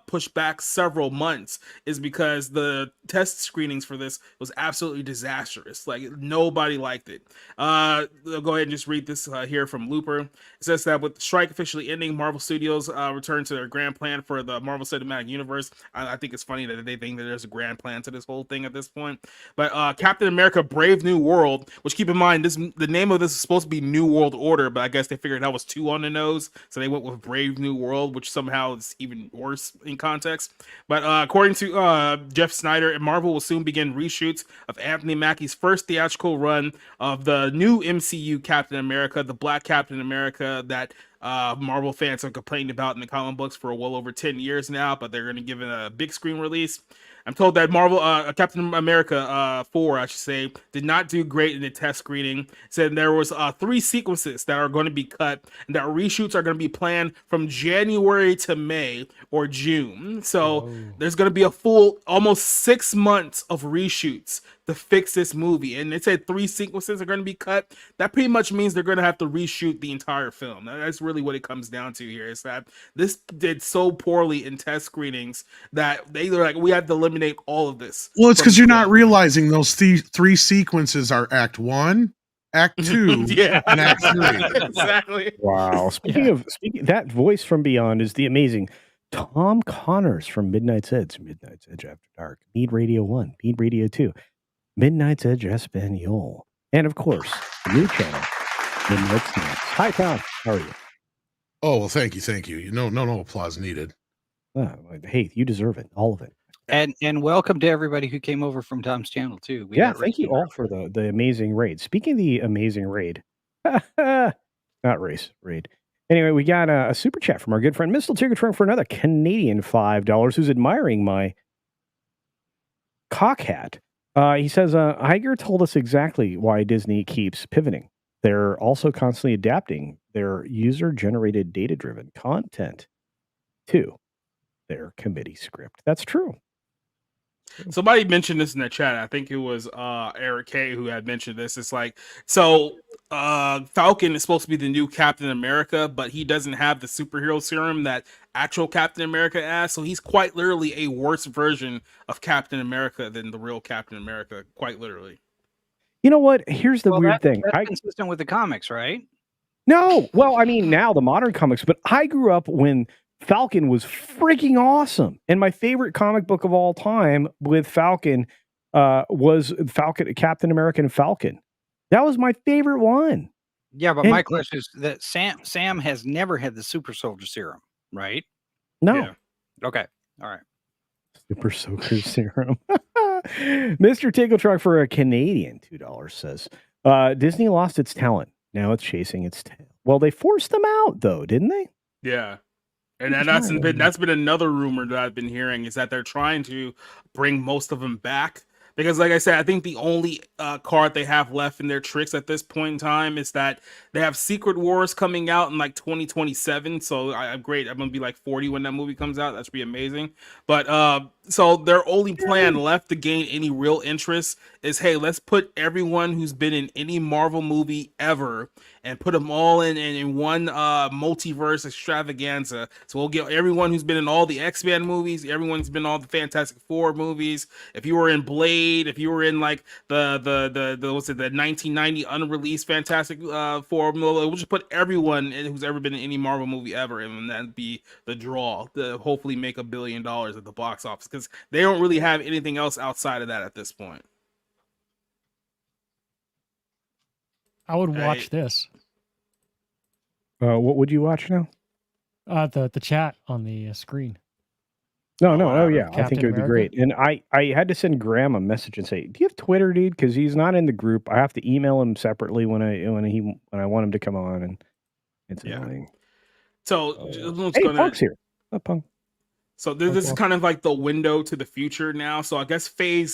Speaker 4: pushed back several months is because the test screenings for this was absolutely disastrous. Like, nobody liked it. I'll go ahead and just read this here from Looper. It says that with the strike officially ending, Marvel Studios returned to their grand plan for the Marvel Cinematic Universe. I think it's funny that they think that there's a grand plan to this whole thing at this point. But Captain America Brave New World, which keep in mind, the name of this is supposed to be New World Order, but I guess they figured that was too on the nose, so they went with Brave New World, which somehow is even worse in context. But according to Jeff Snyder, Marvel will soon begin reshoots of Anthony Mackie's first theatrical run of the new MCU Captain America, the Black Captain America that Marvel fans have complained about in the comic books for well over 10 years now, but they're going to give it a big screen release. I'm told that Marvel Captain America 4, I should say, did not do great in the test screening. Said there was 3 sequences that are going to be cut, and that reshoots are going to be planned from January to May or June. So there's going to be a full almost 6 months of reshoots to fix this movie. And they said 3 sequences are going to be cut. That pretty much means they're going to have to reshoot the entire film. That's really what it comes down to here, is that this did so poorly in test screenings that they were like, we have to eliminate all of this.
Speaker 6: Well, it's because you're not realizing those 3 sequences are Act 1, Act 2, and Act 3.
Speaker 4: Exactly.
Speaker 2: Wow. Speaking that voice from beyond is the amazing Tom Connors from Midnight's Edge After Dark, Mead Radio 1, Mead Radio 2, Midnight's Edge Espanol, and of course, the new channel, Midnight's Snacks. Hi, Tom. How are you?
Speaker 6: Oh, well, thank you. No applause needed.
Speaker 2: Hey, you deserve it, all of it.
Speaker 5: And welcome to everybody who came over from Tom's channel too.
Speaker 2: Thank you all for the amazing raid. Speaking of the amazing raid, not raid. Anyway, we got a super chat from our good friend Mr. Tigertrunk for another Canadian $5, who's admiring my cock hat. He says, Iger told us exactly why Disney keeps pivoting. They're also constantly adapting their user-generated data-driven content to their committee script. That's true.
Speaker 4: Somebody mentioned this in the chat. I think it was Eric K who had mentioned this. It's like, so Falcon is supposed to be the new Captain America, but he doesn't have the superhero serum that actual Captain America has. So he's quite literally a worse version of Captain America than the real Captain America, quite literally.
Speaker 2: You know what? Here's the weird thing.
Speaker 5: That's consistent with the comics, right?
Speaker 2: No. Well, I mean, now the modern comics, but I grew up when Falcon was freaking awesome. And my favorite comic book of all time with Falcon was Captain America and Falcon. That was my favorite one.
Speaker 5: Yeah, but my question is that Sam has never had the super soldier serum, right?
Speaker 2: No.
Speaker 5: Yeah. Okay. All right.
Speaker 2: Super Soaker Serum. Mr. Tickletruck for a Canadian $2 says, Disney lost its talent. Now it's chasing its tail. Well, they forced them out, though, didn't they?
Speaker 4: Yeah. And that's been another rumor that I've been hearing, is that they're trying to bring most of them back, because, like I said, I think the only card they have left in their tricks at this point in time is that they have Secret Wars coming out in like 2027. So I'm great. I'm gonna be like 40 when that movie comes out. That should be amazing. But so their only plan left to gain any real interest is, hey, let's put everyone who's been in any Marvel movie ever and put them all in one multiverse extravaganza. So we'll get everyone who's been in all the X-Men movies, everyone who's been in all the Fantastic Four movies. If you were in Blade, if you were in like the 1990 unreleased Fantastic Four, we'll just put everyone who's ever been in any Marvel movie ever, and that'd be the draw to hopefully make $1 billion at the box office, because they don't really have anything else outside of that at this point.
Speaker 3: I would watch this.
Speaker 2: What would you watch now?
Speaker 3: The chat on the screen.
Speaker 2: No. Oh, yeah. I think
Speaker 3: Captain
Speaker 2: it would be
Speaker 3: America?
Speaker 2: great. And I had to send Graham a message and say, "Do you have Twitter, dude? Because he's not in the group. I have to email him separately when I want him to come on, and it's annoying."
Speaker 4: So
Speaker 2: Hey, Punk's here. Oh, Punk.
Speaker 4: So this is kind of like the window to the future now. So I guess we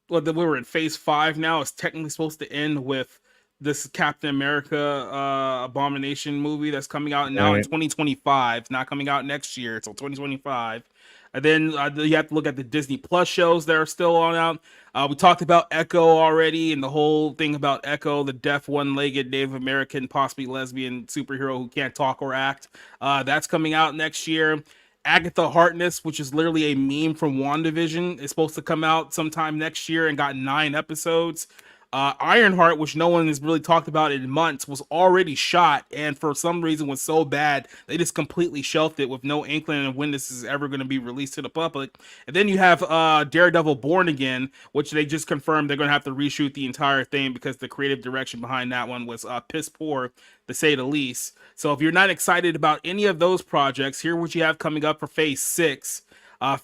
Speaker 4: were in phase 5 now. It's technically supposed to end with this Captain America Abomination movie that's coming out now in 2025, not coming out next year until 2025. And then you have to look at the Disney Plus shows that are still on out. We talked about Echo already, and the whole thing about Echo, the deaf one-legged Native American, possibly lesbian superhero who can't talk or act. That's coming out next year. Agatha Harkness, which is literally a meme from WandaVision, is supposed to come out sometime next year and got 9 episodes. Ironheart, which no one has really talked about in months, was already shot, and for some reason was so bad they just completely shelved it with no inkling of when this is ever going to be released to the public. And then you have Daredevil Born Again, which they just confirmed they're going to have to reshoot the entire thing because the creative direction behind that one was piss poor, to say the least. So if you're not excited about any of those projects, here what you have coming up for phase 6.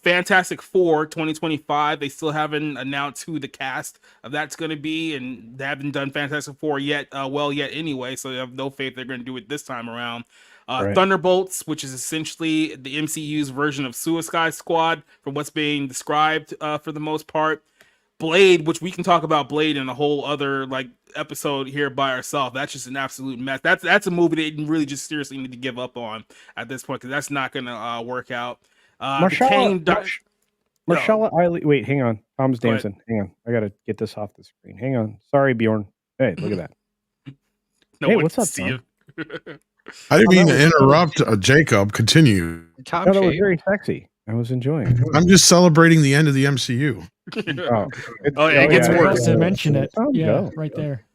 Speaker 4: Fantastic Four 2025. They still haven't announced who the cast of that's going to be, and they haven't done Fantastic Four yet anyway, so I have no faith they're going to do it this time around. Thunderbolts, which is essentially the MCU's version of Suicide Squad from what's being described for the most part. Blade, which we can talk about Blade in a whole other like episode here by ourselves. That's just an absolute mess. That's a movie they really just seriously need to give up on at this point, because that's not going to work out.
Speaker 2: Marshalla Eiley. Wait, hang on. Tom's dancing. Hang on. I got to get this off the screen. Hang on. Sorry, Bjorn. Hey, look at that. Hey, what's up, Tom?
Speaker 6: I didn't mean to interrupt Jacob. Continue.
Speaker 2: No, that was very sexy. I was enjoying it.
Speaker 6: I'm just celebrating the end of the MCU.
Speaker 4: It gets worse.
Speaker 3: To mention it. Right there.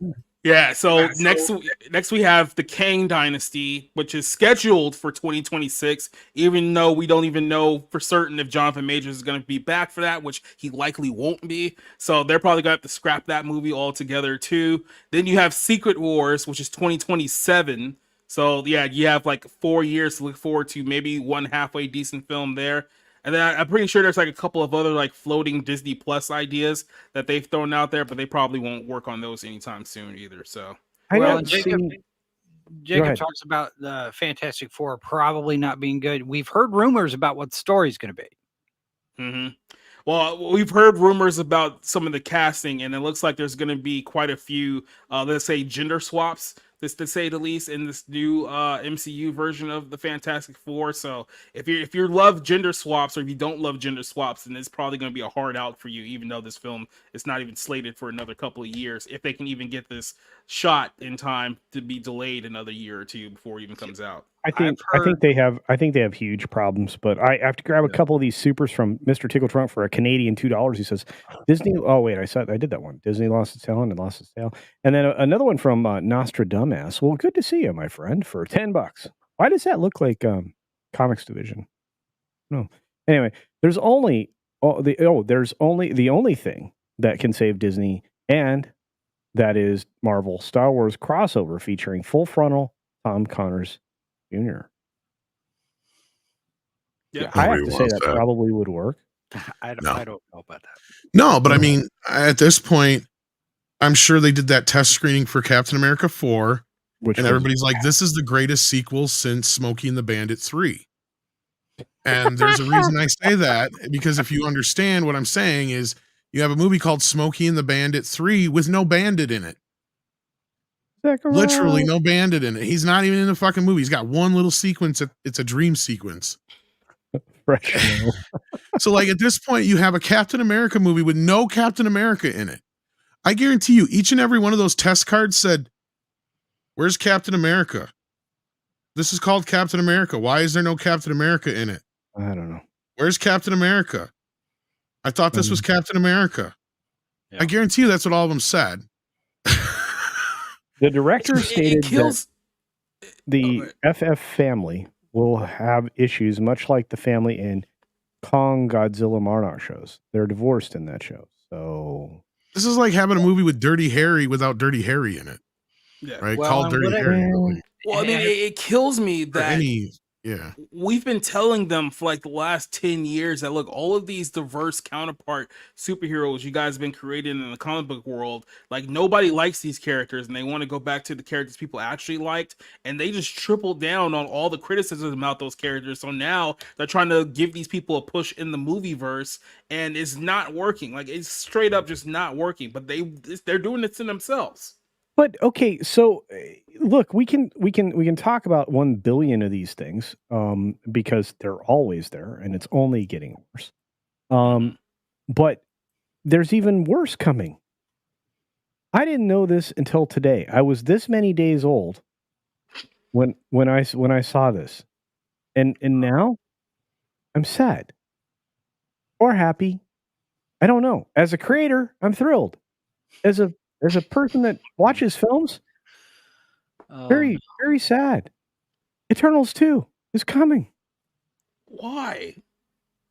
Speaker 4: Yeah, so next we have the Kang Dynasty, which is scheduled for 2026, even though we don't even know for certain if Jonathan Majors is going to be back for that, which he likely won't be. So they're probably going to have to scrap that movie altogether too. Then you have Secret Wars, which is 2027. So yeah, you have like 4 years to look forward to, maybe one halfway decent film there. And then I'm pretty sure there's like a couple of other like floating Disney Plus ideas that they've thrown out there, but they probably won't work on those anytime soon either. So,
Speaker 5: Jacob talks about the Fantastic Four probably not being good. We've heard rumors about what the story's going to be.
Speaker 4: Mm-hmm. Well, we've heard rumors about some of the casting, and it looks like there's going to be quite a few, let's say, gender swaps, to say the least, in this new MCU version of the Fantastic Four. So if you love gender swaps, or if you don't love gender swaps, then it's probably going to be a hard out for you, even though this film is not even slated for another couple of years, if they can even get this shot in time to be delayed another year or two before it even comes out.
Speaker 2: I think they have huge problems, but I have to grab a couple of these supers from Mr. Tickle Trunk for a Canadian $2. He says Disney. Oh wait, I did that one. Disney lost its talent and lost its tail. And then another one from Nostradamus. Well, good to see you, my friend, for $10. Why does that look like Comics Division? No. Anyway, there's only the only thing that can save Disney, and that is Marvel Star Wars crossover featuring Full Frontal Tom Connors Jr.
Speaker 4: Yeah,
Speaker 2: I have to say that probably would work.
Speaker 5: I don't know about that.
Speaker 6: No, but I mean, at this point, I'm sure they did that test screening for Captain America 4, and everybody's like, this is the greatest sequel since Smokey and the Bandit 3. And there's a reason I say that, because if you understand what I'm saying is you have a movie called Smokey and the Bandit 3 with no bandit in it. Literally no bandit in it. He's not even in the fucking movie. He's got one little sequence. It's a dream sequence.
Speaker 2: Fresh.
Speaker 6: So like at this point, you have a Captain America movie with no Captain America in it. I guarantee you, each and every one of those test cards said, "Where's Captain America? This is called Captain America. Why is there no Captain America in it?
Speaker 2: I don't know.
Speaker 6: Where's Captain America? I thought this was Captain America."
Speaker 5: Yeah.
Speaker 6: I guarantee you that's what all of them said.
Speaker 2: The director stated
Speaker 4: kills
Speaker 2: that the FF family will have issues much like the family in Kong Godzilla Monarch shows. They're divorced in that show. So
Speaker 6: this is like having a movie with Dirty Harry without Dirty Harry in it.
Speaker 4: Yeah.
Speaker 6: Right?
Speaker 5: Well,
Speaker 6: Called Dirty Harry.
Speaker 4: Well, I mean, it kills me that
Speaker 6: yeah.
Speaker 4: we've been telling them for like the last 10 years that look, all of these diverse counterpart superheroes you guys have been creating in the comic book world, like nobody likes these characters and they want to go back to the characters people actually liked, and they just tripled down on all the criticism about those characters. So now they're trying to give these people a push in the movie verse, and it's not working. Like, it's straight up just not working, but they're doing it to themselves.
Speaker 2: But okay, so look, we can talk about 1 billion of these things because they're always there and it's only getting worse. But there's even worse coming. I didn't know this until today. I was this many days old when I saw this, and now I'm sad or happy. I don't know. As a creator, I'm thrilled. As a person that watches films, very, very sad. Eternals 2 is coming.
Speaker 4: Why?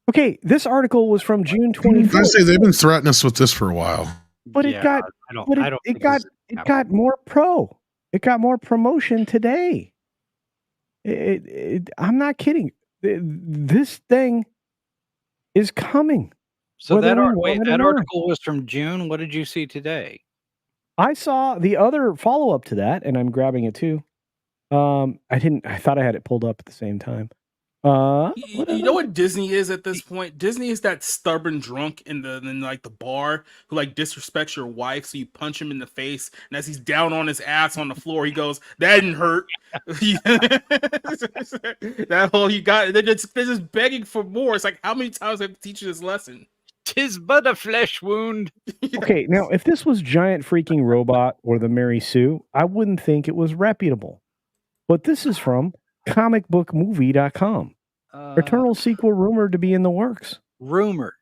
Speaker 2: Okay, this article was from June 24th.
Speaker 6: I say they've been threatening us with this for a while.
Speaker 2: But it got more pro. It got more promotion today. I'm not kidding. This thing is coming.
Speaker 5: So that article was from June. What did you see today?
Speaker 2: I saw the other follow-up to that, and I'm grabbing it too. I thought I had it pulled up at the same time.
Speaker 4: You know what Disney is at this point? Disney is that stubborn drunk in like the bar who like disrespects your wife, so you punch him in the face, and as he's down on his ass on the floor, he goes, "That didn't hurt." That whole you got. They're just begging for more. It's like, how many times have I teach you this lesson?
Speaker 5: 'Tis but a flesh wound.
Speaker 2: Okay, now if this was Giant Freaking Robot or the Mary Sue, I wouldn't think it was reputable. But this is from comicbookmovie.com. Eternal sequel rumored to be in the works.
Speaker 5: Rumored.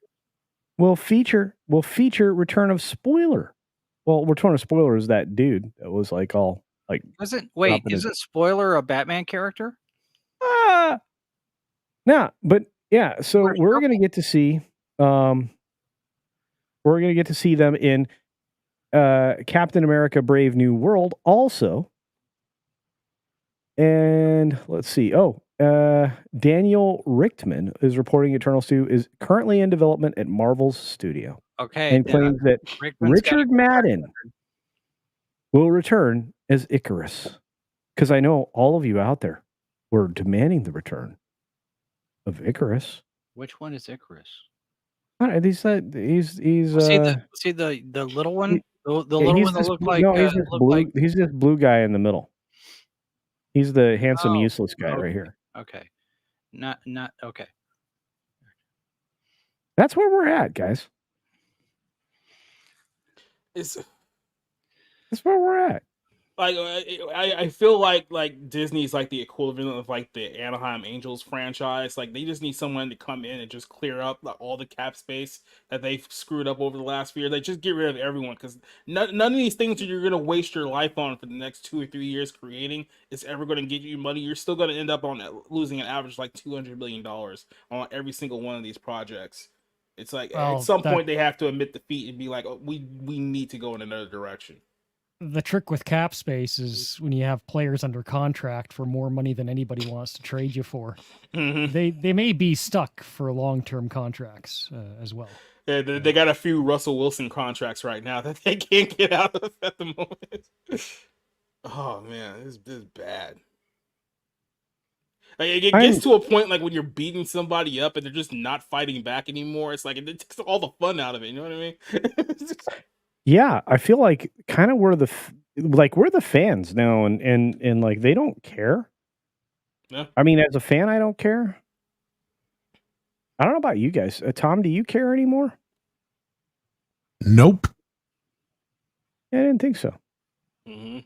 Speaker 2: Will feature return of Spoiler. Well, return of Spoiler is that dude that was like all like.
Speaker 5: Isn't Spoiler a Batman character?
Speaker 2: Nah, but yeah. So we're gonna get to see. We're gonna get to see them in Captain America: Brave New World also. And let's see. Daniel Richtman is reporting Eternals 2 is currently in development at Marvel's studio.
Speaker 5: Okay.
Speaker 2: And claims that Richard Madden will return as Icarus. Because I know all of you out there were demanding the return of Icarus.
Speaker 5: Which one is Icarus?
Speaker 2: He's
Speaker 5: see the little one? The little one that looked like...
Speaker 2: No, he's this blue guy in the middle. He's the handsome, useless guy right here.
Speaker 5: Okay. Not okay.
Speaker 2: That's where we're at, guys. That's where we're at.
Speaker 4: Like I feel like Disney's like the equivalent of like the Anaheim Angels franchise. Like they just need someone to come in and just clear up all the cap space that they've screwed up over the last few years. Like just get rid of everyone, because none of these things that you're gonna waste your life on for the next 2 or 3 years creating is ever gonna get you money. You're still gonna end up on losing an average like $200 million on every single one of these projects. It's like at some point they have to admit defeat and be like, oh, we need to go in another direction.
Speaker 3: The trick with cap space is when you have players under contract for more money than anybody wants to trade you for, they may be stuck for long-term contracts as well.
Speaker 4: Yeah, they got a few Russell Wilson contracts right now that they can't get out of at the moment. Oh man, this is bad. Like, it gets to a point like when you're beating somebody up and they're just not fighting back anymore. It's like it takes all the fun out of it. You know what I mean?
Speaker 2: Yeah, I feel like kind of we're we're the fans now, and like they don't care.
Speaker 4: Yeah.
Speaker 2: I mean, as a fan, I don't care. I don't know about you guys. Tom, do you care anymore?
Speaker 6: Nope.
Speaker 2: I didn't think so.
Speaker 4: Mm-hmm.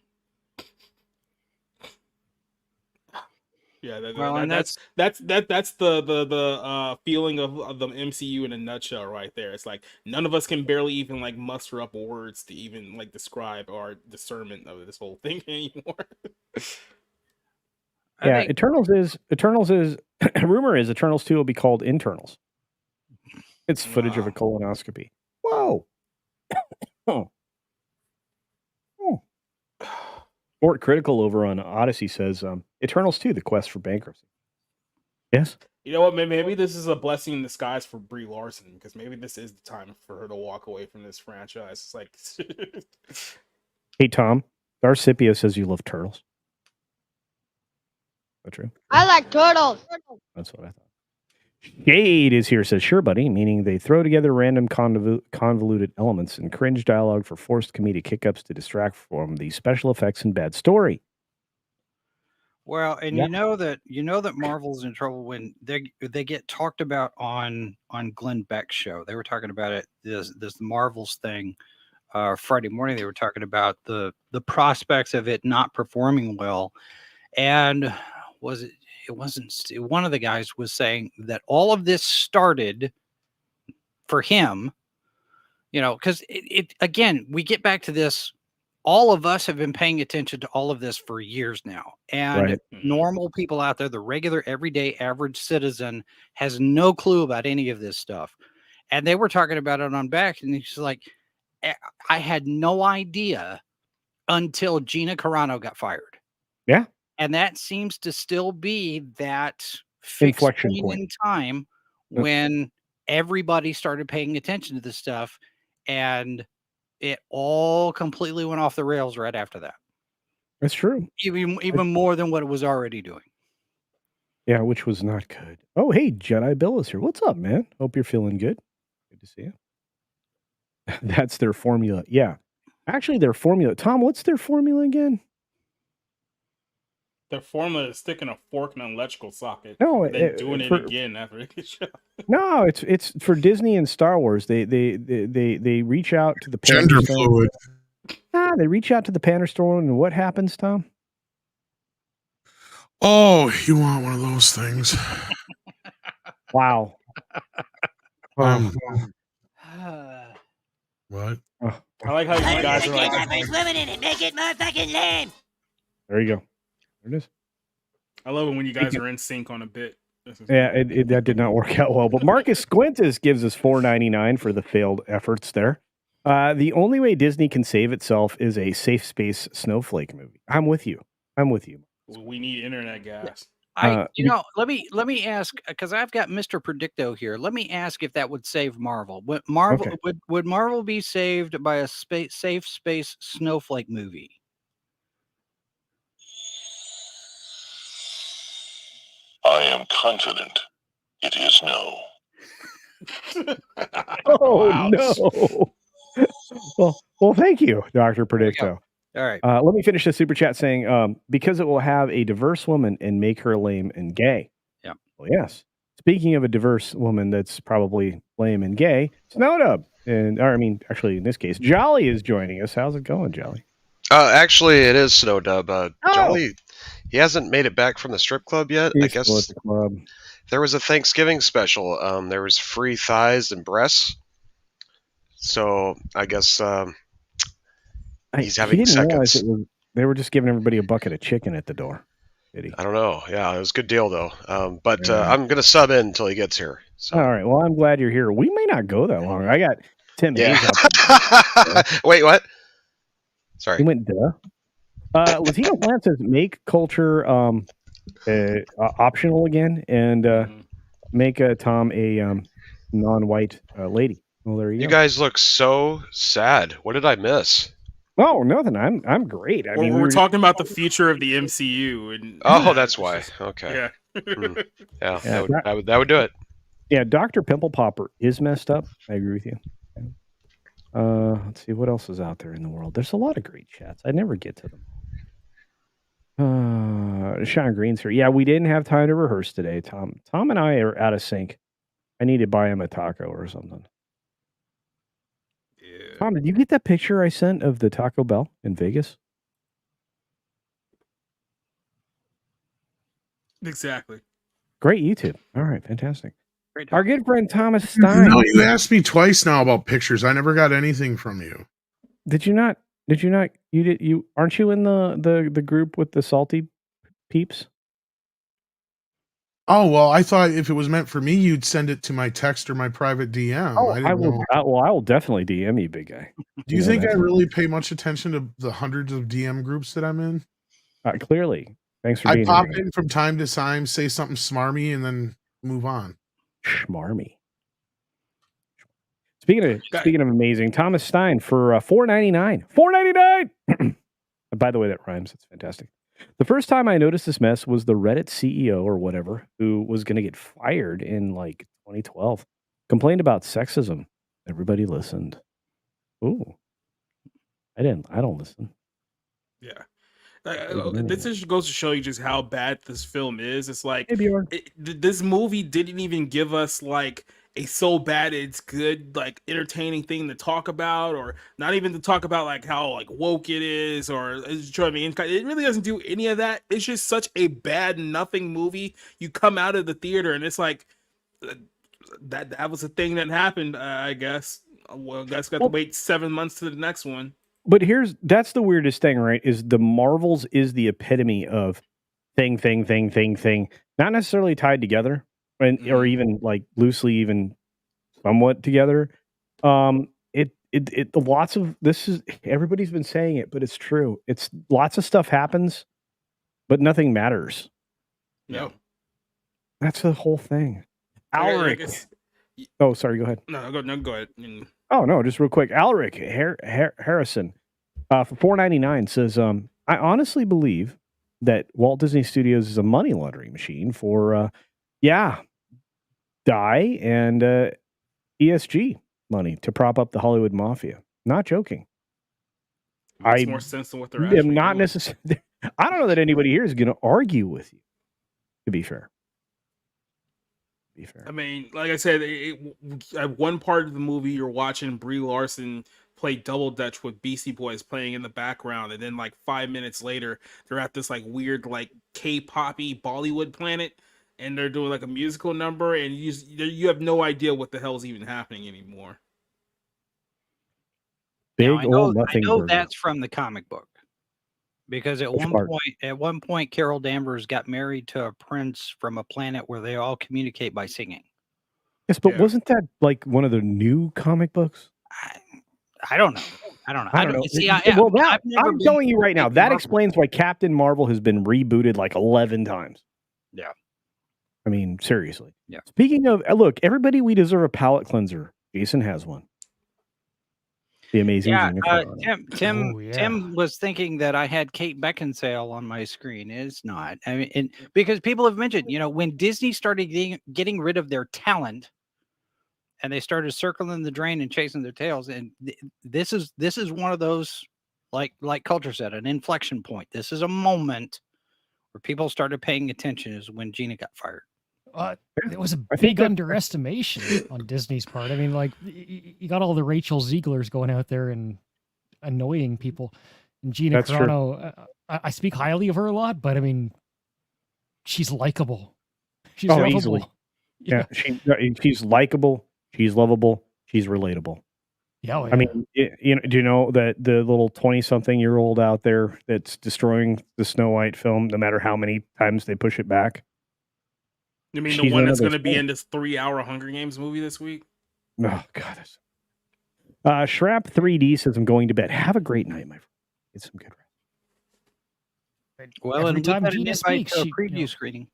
Speaker 4: Yeah, that's the feeling of the MCU in a nutshell, right there. It's like none of us can barely even like muster up words to even like describe our discernment of this whole thing anymore.
Speaker 2: Yeah, Eternals is rumor is Eternals 2 will be called Internals. It's footage of a colonoscopy. Whoa. Oh. Sport Critical over on Odyssey says Eternals 2, the quest for bankruptcy. Yes.
Speaker 4: You know what? Maybe this is a blessing in disguise for Brie Larson, because maybe this is the time for her to walk away from this franchise. It's like,
Speaker 2: hey Tom, Darcipio says you love turtles. Is that true?
Speaker 7: I like turtles.
Speaker 2: That's what I thought. Shade is here, says sure, buddy, meaning they throw together random convoluted elements and cringe dialogue for forced comedic hiccups to distract from the special effects and bad story.
Speaker 5: Well, and you know that Marvel's in trouble when they get talked about on Glenn Beck's show. They were talking about it this Marvel's thing Friday morning. They were talking about the prospects of it not performing well, and it wasn't one of the guys was saying that all of this started for him, because it again, we get back to this. All of us have been paying attention to all of this for years now. And normal people out there, the regular, everyday, average citizen has no clue about any of this stuff. And they were talking about it on Beck, and he's like, I had no idea until Gina Carano got fired.
Speaker 2: Yeah.
Speaker 5: And that seems to still be that
Speaker 2: inflection
Speaker 5: point in time when everybody started paying attention to this stuff, and it all completely went off the rails right after that.
Speaker 2: That's true.
Speaker 5: Even more than what it was already doing.
Speaker 2: Yeah, which was not good. Oh, hey, Jedi Bill is here. What's up, man? Hope you're feeling good. Good to see you. That's their formula. Yeah. Actually, their formula. Tom, what's their formula again?
Speaker 4: Their formula is sticking a fork in an electrical socket.
Speaker 2: No,
Speaker 4: then doing it again after it gets shot.
Speaker 2: No, it's for Disney and Star Wars. They reach out to the
Speaker 6: gender fluid.
Speaker 2: They reach out to the Panther Store, and what happens, Tom?
Speaker 6: Oh, you want one of those things?
Speaker 2: Wow.
Speaker 6: What?
Speaker 4: I like how you guys are like.
Speaker 7: There's women in it. Make it motherfucking lame.
Speaker 2: There you go. There it is.
Speaker 4: I love it when you guys are in sync on a bit.
Speaker 2: Yeah, that did not work out well. But Marcus Squintus gives us $4.99 for the failed efforts there. The only way Disney can save itself is a safe space snowflake movie. I'm with you.
Speaker 4: We need internet gas.
Speaker 5: Let me ask, because I've got Mr. Predicto here. Let me ask if that would save Marvel. Would Marvel be saved by a safe space snowflake movie?
Speaker 8: I am confident it is no.
Speaker 2: Oh, no. Well, thank you, Dr. Predicto.
Speaker 5: All right.
Speaker 2: Let me finish the super chat saying, because it will have a diverse woman and make her lame and gay.
Speaker 5: Yeah.
Speaker 2: Well, yes. Speaking of a diverse woman that's probably lame and gay, Snowdub, actually, in this case, Jolly is joining us. How's it going, Jolly?
Speaker 9: Actually, it is Snowdub. Jolly, he hasn't made it back from the strip club yet.
Speaker 2: He's
Speaker 9: I guess
Speaker 2: still at the club.
Speaker 9: There was a Thanksgiving special. There was free thighs and breasts. So I guess he's having seconds.
Speaker 2: They were just giving everybody a bucket of chicken at the door. Did he?
Speaker 9: I don't know. Yeah, it was a good deal though. But I'm gonna sub in until he gets here. So.
Speaker 2: All right. Well, I'm glad you're here. We may not go that long. I got 10 minutes.
Speaker 9: Yeah. Wait, what? Sorry.
Speaker 2: He went duh. Latino Plant says make culture optional again and make Tom a non-white lady. Well, there you go.
Speaker 9: You guys look so sad. What did I miss?
Speaker 2: Oh, nothing. I'm great.
Speaker 4: We're talking about the future of the MCU. And
Speaker 9: that's why. Okay.
Speaker 4: Yeah.
Speaker 9: Yeah,
Speaker 2: Yeah,
Speaker 9: that would do it.
Speaker 2: Yeah, Dr. Pimple Popper is messed up. I agree with you. Let's see what else is out there in the world. There's a lot of great chats. I never get to them. Sean Green's here. Yeah, we didn't have time to rehearse today, Tom. Tom and I are out of sync. I need to buy him a taco or something.
Speaker 4: Yeah.
Speaker 2: Tom, did you get that picture I sent of the Taco Bell in Vegas?
Speaker 4: Exactly.
Speaker 2: Great YouTube. All right, fantastic.
Speaker 5: Great
Speaker 2: Our
Speaker 5: talk.
Speaker 2: good friend Thomas Stein.
Speaker 6: No, you asked me twice now about pictures. I never got anything from you.
Speaker 2: Did you not? Did you not? You aren't you in the group with the salty peeps?
Speaker 6: Oh, well, I thought if it was meant for me, you'd send it to my text or my private DM.
Speaker 2: Oh,
Speaker 6: I didn't know.
Speaker 2: I will definitely DM you, big guy.
Speaker 6: Do you
Speaker 2: know
Speaker 6: think
Speaker 2: that.
Speaker 6: I really pay much attention to the hundreds of DM groups that I'm in?
Speaker 2: Clearly. Thanks for
Speaker 6: I
Speaker 2: being
Speaker 6: pop
Speaker 2: here.
Speaker 6: in from time to time, say something smarmy, and then move on.
Speaker 2: Schmarmy. Speaking of amazing, Thomas Stein for $4.99. $4.99. By the way, that rhymes. It's fantastic. The first time I noticed this mess was the Reddit CEO or whatever who was going to get fired in like 2012. Complained about sexism. Everybody listened. Ooh. I don't listen.
Speaker 4: Yeah. This just goes to show you just how bad this film is. It's like this movie didn't even give us like a so bad it's good like entertaining thing to talk about, or not even to talk about like how like woke it is, or you know what I mean. It really doesn't do any of that. It's just such a bad nothing movie. You come out of the theater and it's like that was a thing that happened. I guess. Well, I guess got to wait 7 months to the next one.
Speaker 2: But that's the weirdest thing, right? Is the Marvels is the epitome of thing, not necessarily tied together, or even like loosely, even somewhat together. Lots of this is everybody's been saying it, but it's true. It's lots of stuff happens, but nothing matters.
Speaker 4: No,
Speaker 2: that's the whole thing. Alric. Oh, sorry. Go ahead.
Speaker 4: No, go ahead.
Speaker 2: Oh no, just real quick. Alric Harrison for $4.99 says, I honestly believe that Walt Disney Studios is a money laundering machine for DIE and ESG money to prop up the Hollywood mafia. Not joking.
Speaker 4: Makes more sense than what they're actually
Speaker 2: not
Speaker 4: doing.
Speaker 2: necessarily. I don't know that anybody here is going to argue with you. To be fair.
Speaker 4: I mean, like I said, at one part of the movie, you're watching Brie Larson play Double Dutch with Beastie Boys playing in the background, and then like 5 minutes later, they're at this like weird like K-poppy Bollywood planet, and they're doing like a musical number, and you have no idea what the hell's even happening anymore.
Speaker 2: Big
Speaker 5: I
Speaker 2: old nothing.
Speaker 5: I know that's from the comic book. Because at one point, Carol Danvers got married to a prince from a planet where they all communicate by singing.
Speaker 2: Yes, but wasn't that like one of the new comic books?
Speaker 5: I don't know. I don't know. See,
Speaker 2: I'm telling you right now, that explains why Captain Marvel has been rebooted like 11 times.
Speaker 5: Yeah.
Speaker 2: I mean, seriously.
Speaker 5: Yeah.
Speaker 2: Speaking of, look, everybody, we deserve a palate cleanser. Jason has one. The amazing.
Speaker 5: Tim was thinking that I had Kate Beckinsale on my screen. It's not. I mean, because people have mentioned, when Disney started getting rid of their talent, and they started circling the drain and chasing their tails, and this is one of those, like Culture said, an inflection point. This is a moment where people started paying attention. Is when Gina got fired.
Speaker 3: It was a big underestimation on Disney's part. I mean, like, you got all the Rachel Zieglers going out there and annoying people. And Gina Carano, I speak highly of her a lot, but I mean, she's likable. She's lovable.
Speaker 2: Easily. Yeah, she's likable. She's lovable. She's relatable.
Speaker 3: Yeah,
Speaker 2: I mean, do you know that the little 20-something-year-old out there that's destroying the Snow White film, no matter how many times they push it back?
Speaker 4: You mean the one that's going to be in this 3-hour Hunger Games movie this week?
Speaker 2: Oh, God. Shrap 3D says, I'm going to bed. Have a great night, my friend. Get some good rest.
Speaker 5: Well, every time Gina speaks, a preview screening.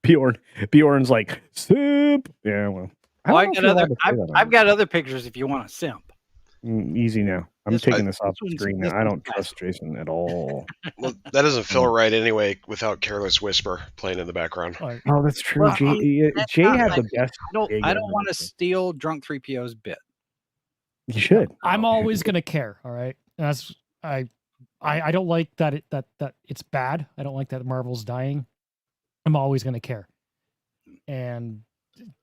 Speaker 2: Bjorn's like, simp. Yeah, well.
Speaker 5: I've got other pictures if you want to simp.
Speaker 2: Easy now. I'm
Speaker 5: This
Speaker 2: taking
Speaker 5: one-
Speaker 2: this off the
Speaker 5: one's-
Speaker 2: screen
Speaker 5: this
Speaker 2: now. I
Speaker 5: one's
Speaker 2: don't trust Jason at all.
Speaker 9: Well, that doesn't feel right anyway without Careless Whisper playing in the background.
Speaker 3: All right.
Speaker 2: Oh, that's true.
Speaker 5: Well,
Speaker 2: Jay,
Speaker 5: that's
Speaker 2: Jay
Speaker 5: not
Speaker 2: had
Speaker 5: like
Speaker 2: the best. gig
Speaker 5: I
Speaker 2: ever.
Speaker 5: don't want to steal Drunk 3PO's bit.
Speaker 2: You should.
Speaker 3: I'm always gonna care. All right. That's I don't like that that it's bad. I don't like that Marvel's dying. I'm always gonna care. And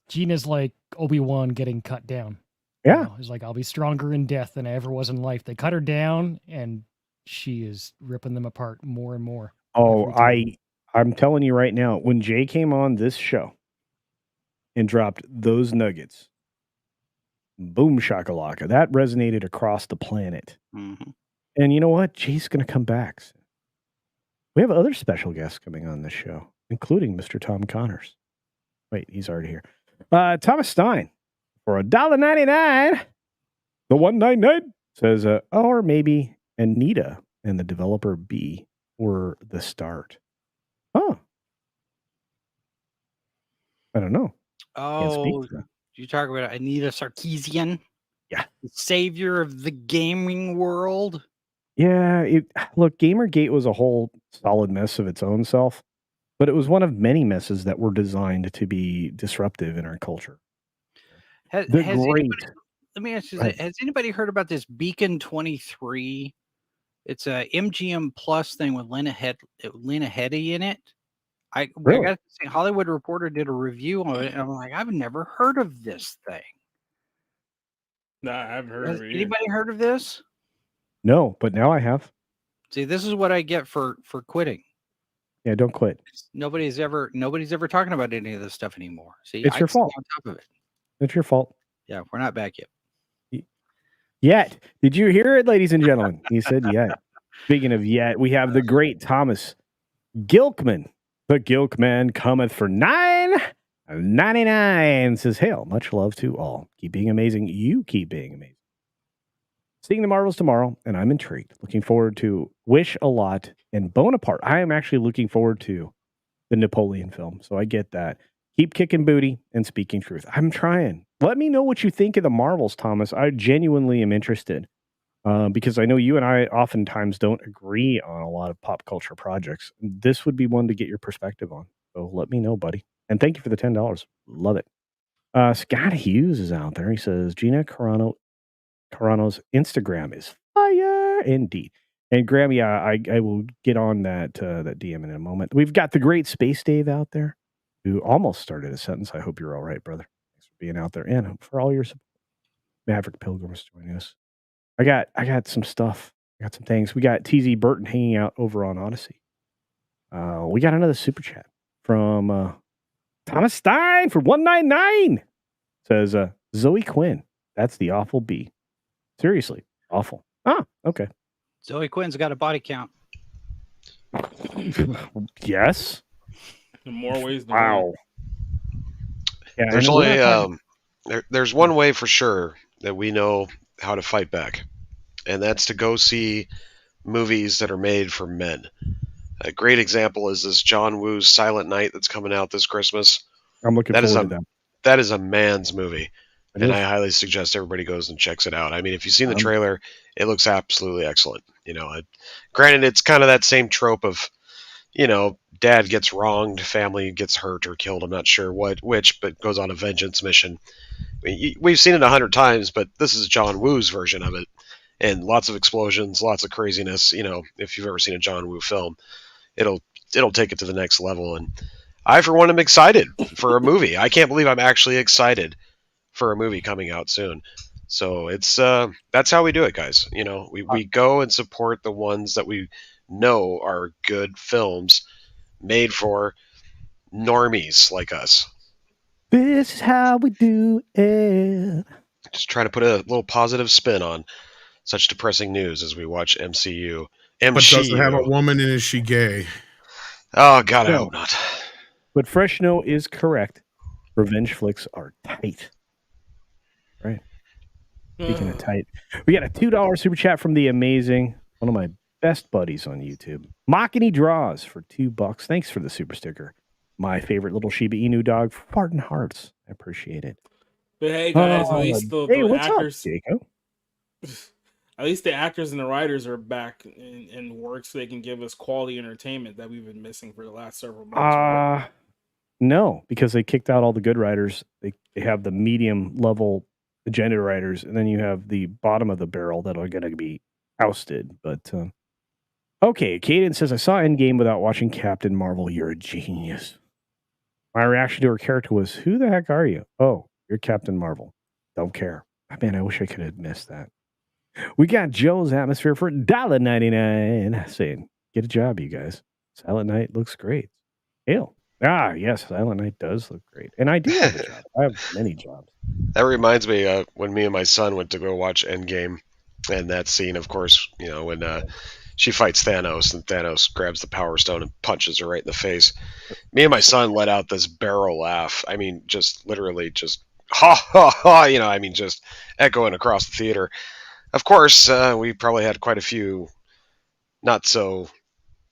Speaker 3: Gina's like Obi-Wan getting cut down.
Speaker 2: Yeah.
Speaker 3: It's like, I'll be stronger in death than I ever was in life. They cut her down and she is ripping them apart more and more.
Speaker 2: Oh,
Speaker 3: every time.
Speaker 2: I'm telling you right now, when Jay came on this show and dropped those nuggets, boom shakalaka, that resonated across the planet.
Speaker 5: Mm-hmm.
Speaker 2: And you know what? Jay's going to come back soon. We have other special guests coming on this show, including Mr. Tom Connors. Wait, he's already here. Thomas Stein for $1.99. The 199 says, or maybe Anita and the developer B were the start. Oh, I don't know. Can't speak
Speaker 5: Oh,
Speaker 2: to that.
Speaker 5: you talk about Anita Sarkeesian?
Speaker 2: Yeah.
Speaker 5: The savior of the gaming world.
Speaker 2: Yeah, look, Gamergate was a whole solid mess of its own self, but it was one of many messes that were designed to be disruptive in our culture.
Speaker 5: Has
Speaker 2: The
Speaker 5: anybody,
Speaker 2: great.
Speaker 5: let me ask you
Speaker 2: Go
Speaker 5: this.
Speaker 2: ahead.
Speaker 5: Has anybody heard about this Beacon 23? It's a MGM Plus thing with Lena Headey in it. I
Speaker 2: Really?
Speaker 5: got to say, Hollywood Reporter did a review on it, and I'm like, I've never heard of this thing.
Speaker 4: Nah, I haven't heard
Speaker 5: Has
Speaker 4: of it. Either.
Speaker 5: anybody heard of this?
Speaker 2: No, but now I have.
Speaker 5: See, this is what I get for quitting.
Speaker 2: Yeah, don't quit.
Speaker 5: Nobody's ever talking about any of this stuff anymore. See,
Speaker 2: It's your
Speaker 5: stay
Speaker 2: fault.
Speaker 5: on top of it.
Speaker 2: It's your fault.
Speaker 5: Yeah, we're not back yet.
Speaker 2: Yet. Did you hear it, ladies and gentlemen? He said yet. Speaking of yet, we have the great Thomas Gilkman. The Gilkman cometh for $9.99. Says, hail, much love to all. Keep being amazing. You keep being amazing. Seeing the Marvels tomorrow, and I'm intrigued. Looking forward to Wish a Lot and Bonaparte. I am actually looking forward to the Napoleon film, so I get that. Keep kicking booty and speaking truth. I'm trying. Let me know what you think of the Marvels, Thomas. I genuinely am interested because I know you and I oftentimes don't agree on a lot of pop culture projects. This would be one to get your perspective on. So let me know, buddy. And thank you for the $10. Love it. Scott Hughes is out there. He says, Gina Carano's Instagram is fire indeed. And Graham, yeah, I will get on that DM in a moment. We've got the great Space Dave out there who almost started a sentence. I hope you're all right, brother. Thanks for being out there and for all your support. Maverick Pilgrim is joining us. I got some stuff. I got some things. We got TZ Burton hanging out over on Odyssey. We got another super chat from Thomas Stein for $1.99. Says Zoe Quinn. That's the awful bee. Seriously, awful. Ah, okay.
Speaker 5: Zoe Quinn's got a body count.
Speaker 2: Yes.
Speaker 4: In more ways than one.
Speaker 2: Wow. Yeah,
Speaker 9: There's
Speaker 2: and we're not
Speaker 9: only there's one way for sure that we know how to fight back, and that's to go see movies that are made for men. A great example is this John Woo's Silent Night that's coming out this Christmas.
Speaker 2: I'm looking forward to that.
Speaker 9: That is a man's movie,
Speaker 2: It
Speaker 9: and
Speaker 2: is.
Speaker 9: I highly suggest everybody goes and checks it out. I mean, if you've seen the trailer, it looks absolutely excellent. You know, granted, it's kind of that same trope of, you know, dad gets wronged, family gets hurt or killed. I'm not sure which, but goes on a vengeance mission. I mean, we've seen it 100 times, but this is John Woo's version of it, and lots of explosions, lots of craziness. You know, if you've ever seen a John Woo film, it'll take it to the next level. And I, for one, am excited for a movie. I can't believe I'm actually excited for a movie coming out soon. So it's that's how we do it, guys. You know, we go and support the ones that we know are good films made for normies like us.
Speaker 2: This is how we do it.
Speaker 9: Just trying to put a little positive spin on such depressing news as we watch MCU.
Speaker 6: But doesn't have a woman and is she gay?
Speaker 9: Oh God, I
Speaker 2: No.
Speaker 9: hope not.
Speaker 2: But Fresh No is correct. Revenge flicks are tight. Right. Speaking of tight, we got a $2 super chat from the amazing, one of my best buddies on YouTube, Mockany Draws for $2. Thanks for the super sticker. My favorite little Shiba Inu dog, Fartin Hearts. I appreciate it.
Speaker 4: But hey, guys, at least the
Speaker 2: hey, what's
Speaker 4: actors.
Speaker 2: up, Jacob?
Speaker 4: At least the actors and the writers are back in work, so they can give us quality entertainment that we've been missing for the last several months, right?
Speaker 2: No, because they kicked out all the good writers. They have the medium level agenda writers, and then you have the bottom of the barrel that are going to be ousted. But okay, Kaden says I saw Endgame without watching Captain Marvel. You're a genius. My reaction to her character was, "Who the heck are you?" Oh, you're Captain Marvel. Don't care. Man, I wish I could have missed that. We got Joe's atmosphere for $1.99 saying, "Get a job, you guys. Silent Night looks great." Hail. Yes, Silent Night does look great. And I do have a job. I have many jobs.
Speaker 9: That reminds me when me and my son went to go watch Endgame, and that scene, of course, when she fights Thanos and Thanos grabs the Power Stone and punches her right in the face. Me and my son let out this barrel laugh. I mean, just literally just ha ha ha, just echoing across the theater. Of course, we probably had quite a few not so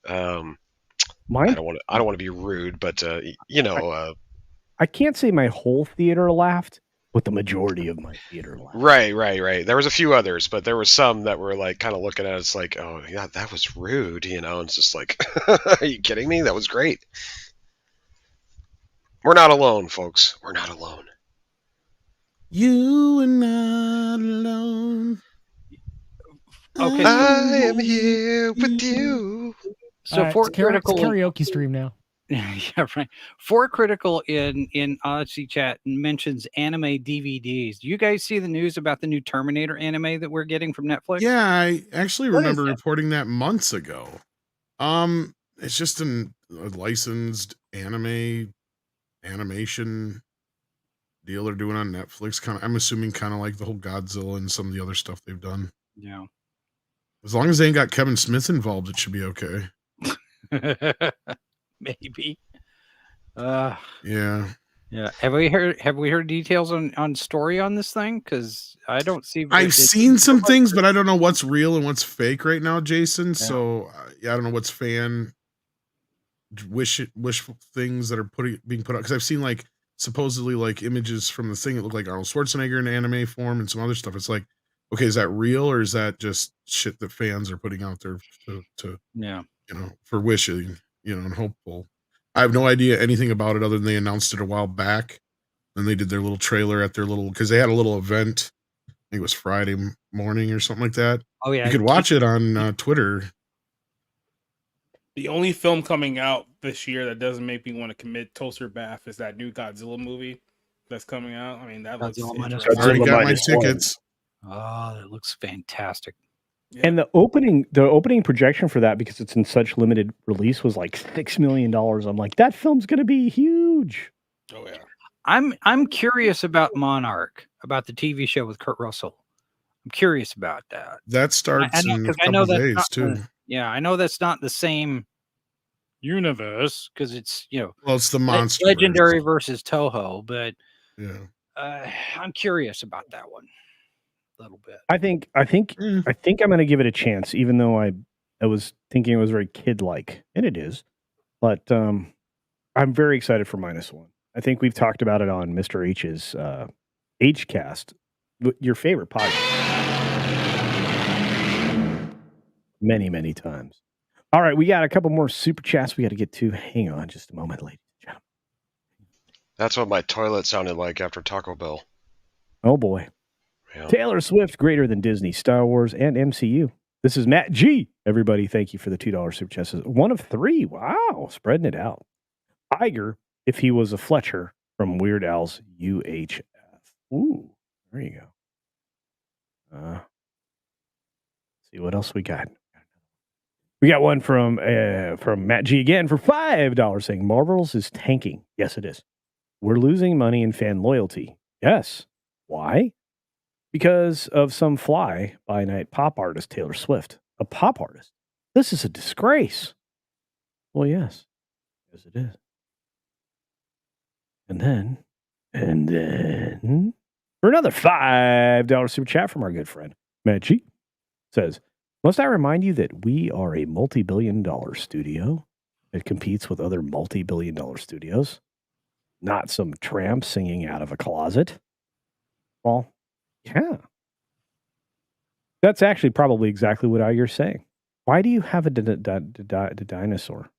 Speaker 9: I don't want to be rude, but
Speaker 2: I can't say my whole theater laughed, but the majority of my theater laughed.
Speaker 9: Right. There was a few others, but there were some that were like kind of looking at us like, "Oh, yeah, that was rude," and it's just like, "Are you kidding me? That was great." We're not alone, folks. We're not alone.
Speaker 6: You are not alone.
Speaker 5: Okay,
Speaker 9: I am here with you.
Speaker 5: So
Speaker 3: It's
Speaker 5: for critical
Speaker 3: karaoke stream now.
Speaker 5: Yeah, right. For critical in Odyssey chat mentions anime DVDs. Do you guys see the news about the new Terminator anime that we're getting from Netflix?
Speaker 6: Yeah, I actually
Speaker 5: What is
Speaker 6: remember
Speaker 5: that?
Speaker 6: reporting that months ago. It's just a licensed animation deal they're doing on Netflix. I'm assuming kind of like the whole Godzilla and some of the other stuff they've done.
Speaker 5: Yeah.
Speaker 6: As long as they ain't got Kevin Smith involved, it should be okay.
Speaker 5: Maybe.
Speaker 6: Yeah.
Speaker 5: Have we heard details on story on this thing? Because I don't see.
Speaker 6: I've seen some things, but I don't know what's real and what's fake right now, Jason. Yeah. So I don't know what's fan wishful things that are being put out, because I've seen like supposedly like images from the thing that look like Arnold Schwarzenegger in anime form and some other stuff. It's like, okay, is that real or is that just shit that fans are putting out there to for wishing, and hopeful? I have no idea anything about it other than they announced it a while back. And they did their little trailer at their because they had a little event. I think it was Friday morning or something like that.
Speaker 5: Oh yeah,
Speaker 6: you could watch it on Twitter.
Speaker 4: The only film coming out this year that doesn't make me want to commit toaster bath is that new Godzilla movie that's coming out. I mean, that looks interesting.
Speaker 6: I already got my tickets.
Speaker 5: Oh, that looks fantastic.
Speaker 2: Yeah. And the opening projection for that, because it's in such limited release, was like $6 million. I'm like, that film's going to be huge.
Speaker 4: Oh yeah.
Speaker 5: I'm curious about Monarch, about the TV show with Kurt Russell. I'm curious about that.
Speaker 6: That starts in a couple days too.
Speaker 5: I know that's not the same universe because it's
Speaker 6: well, it's the monster
Speaker 5: Legendary versus Toho, but
Speaker 6: yeah,
Speaker 5: I'm curious about that one a little bit.
Speaker 2: I think I'm going to give it a chance, even though I was thinking it was very kid-like, and it is. But I'm very excited for -1. I think we've talked about it on Mr. H's Hcast, your favorite podcast, many times. All right, we got a couple more super chats we got to get to. Hang on just a moment, ladies and gentlemen.
Speaker 9: That's what my toilet sounded like after Taco Bell.
Speaker 2: Oh boy. Yeah. Taylor Swift greater than Disney, Star Wars, and MCU. This is Matt G. Everybody, thank you for the $2 super chats. 1 of 3. Wow, spreading it out. Iger, if he was a Fletcher from Weird Al's UHF. Ooh, there you go. See what else we got. We got one from Matt G again for $5 saying Marvel's is tanking. Yes, it is. We're losing money in fan loyalty. Yes. Why? Because of some fly-by-night pop artist, Taylor Swift. A pop artist. This is a disgrace. Well, yes. Yes, it is. And then, for another $5 super chat from our good friend, Matt G says, must I remind you that we are a multi-billion-dollar studio that competes with other multi-billion-dollar studios? Not some tramp singing out of a closet. Well, yeah. That's actually probably exactly what you're saying. Why do you have a dinosaur?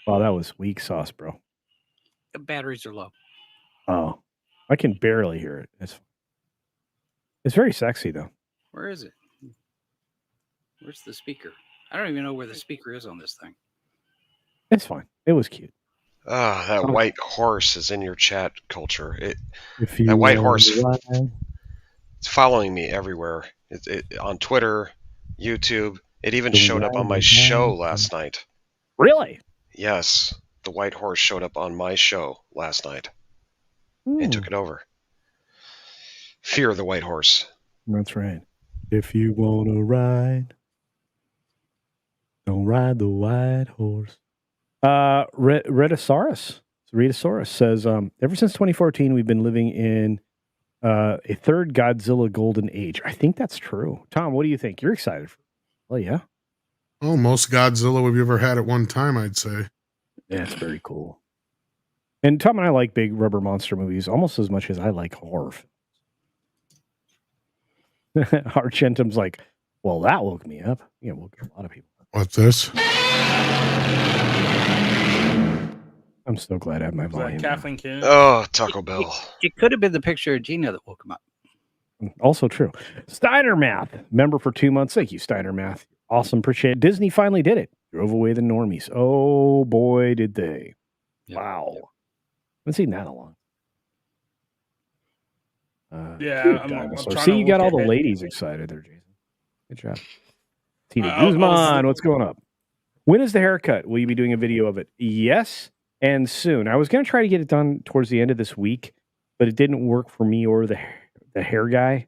Speaker 2: Wow, that was weak sauce, bro.
Speaker 5: The batteries are low.
Speaker 2: Oh, I can barely hear it. It's very sexy, though.
Speaker 5: Where is it? Where's the speaker? I don't even know where the speaker is on this thing.
Speaker 2: It's fine. It was cute.
Speaker 9: Ah, that white horse is in your chat, Culture.
Speaker 2: If
Speaker 9: That white horse,
Speaker 2: ride.
Speaker 9: it's following me everywhere. On Twitter, YouTube. It even showed up on my show last night.
Speaker 2: Really?
Speaker 9: Yes, the white horse showed up on my show last night. And took it over. Fear the white horse.
Speaker 2: That's right. If you want to ride, don't ride the white horse. Rhedosaurus says, ever since 2014, we've been living in a third Godzilla golden age. I think that's true. Tom, what do you think? You're excited for? Oh, yeah.
Speaker 6: Oh, most Godzilla we've ever had at one time, I'd say.
Speaker 2: Yeah, it's very cool. And Tom and I like big rubber monster movies almost as much as I like horror. Argentum's like, well, that woke me up. Yeah, woke a lot of people up.
Speaker 6: What's this?
Speaker 2: I'm so glad I have my volume.
Speaker 4: Kathleen Kennedy.
Speaker 9: Oh, Taco Bell.
Speaker 5: It could have been the picture of Gina that woke him up.
Speaker 2: Also true. Steiner Math, member for 2 months. Thank you, Steiner Math. Awesome. Appreciate it. Disney finally did it. Drove away the normies. Oh, boy, did they.
Speaker 5: Yep.
Speaker 2: Wow. Haven't seen that in a long.
Speaker 4: Yeah, I'm trying
Speaker 2: See,
Speaker 4: to
Speaker 2: you got all
Speaker 4: look
Speaker 2: the
Speaker 4: ahead.
Speaker 2: ladies excited there, Jason. Good job. Tina
Speaker 4: I was-
Speaker 2: Guzman, what's going up? When is the haircut? Will you be doing a video of it? Yes, and soon. I was going to try to get it done towards the end of this week, but it didn't work for me or the hair guy.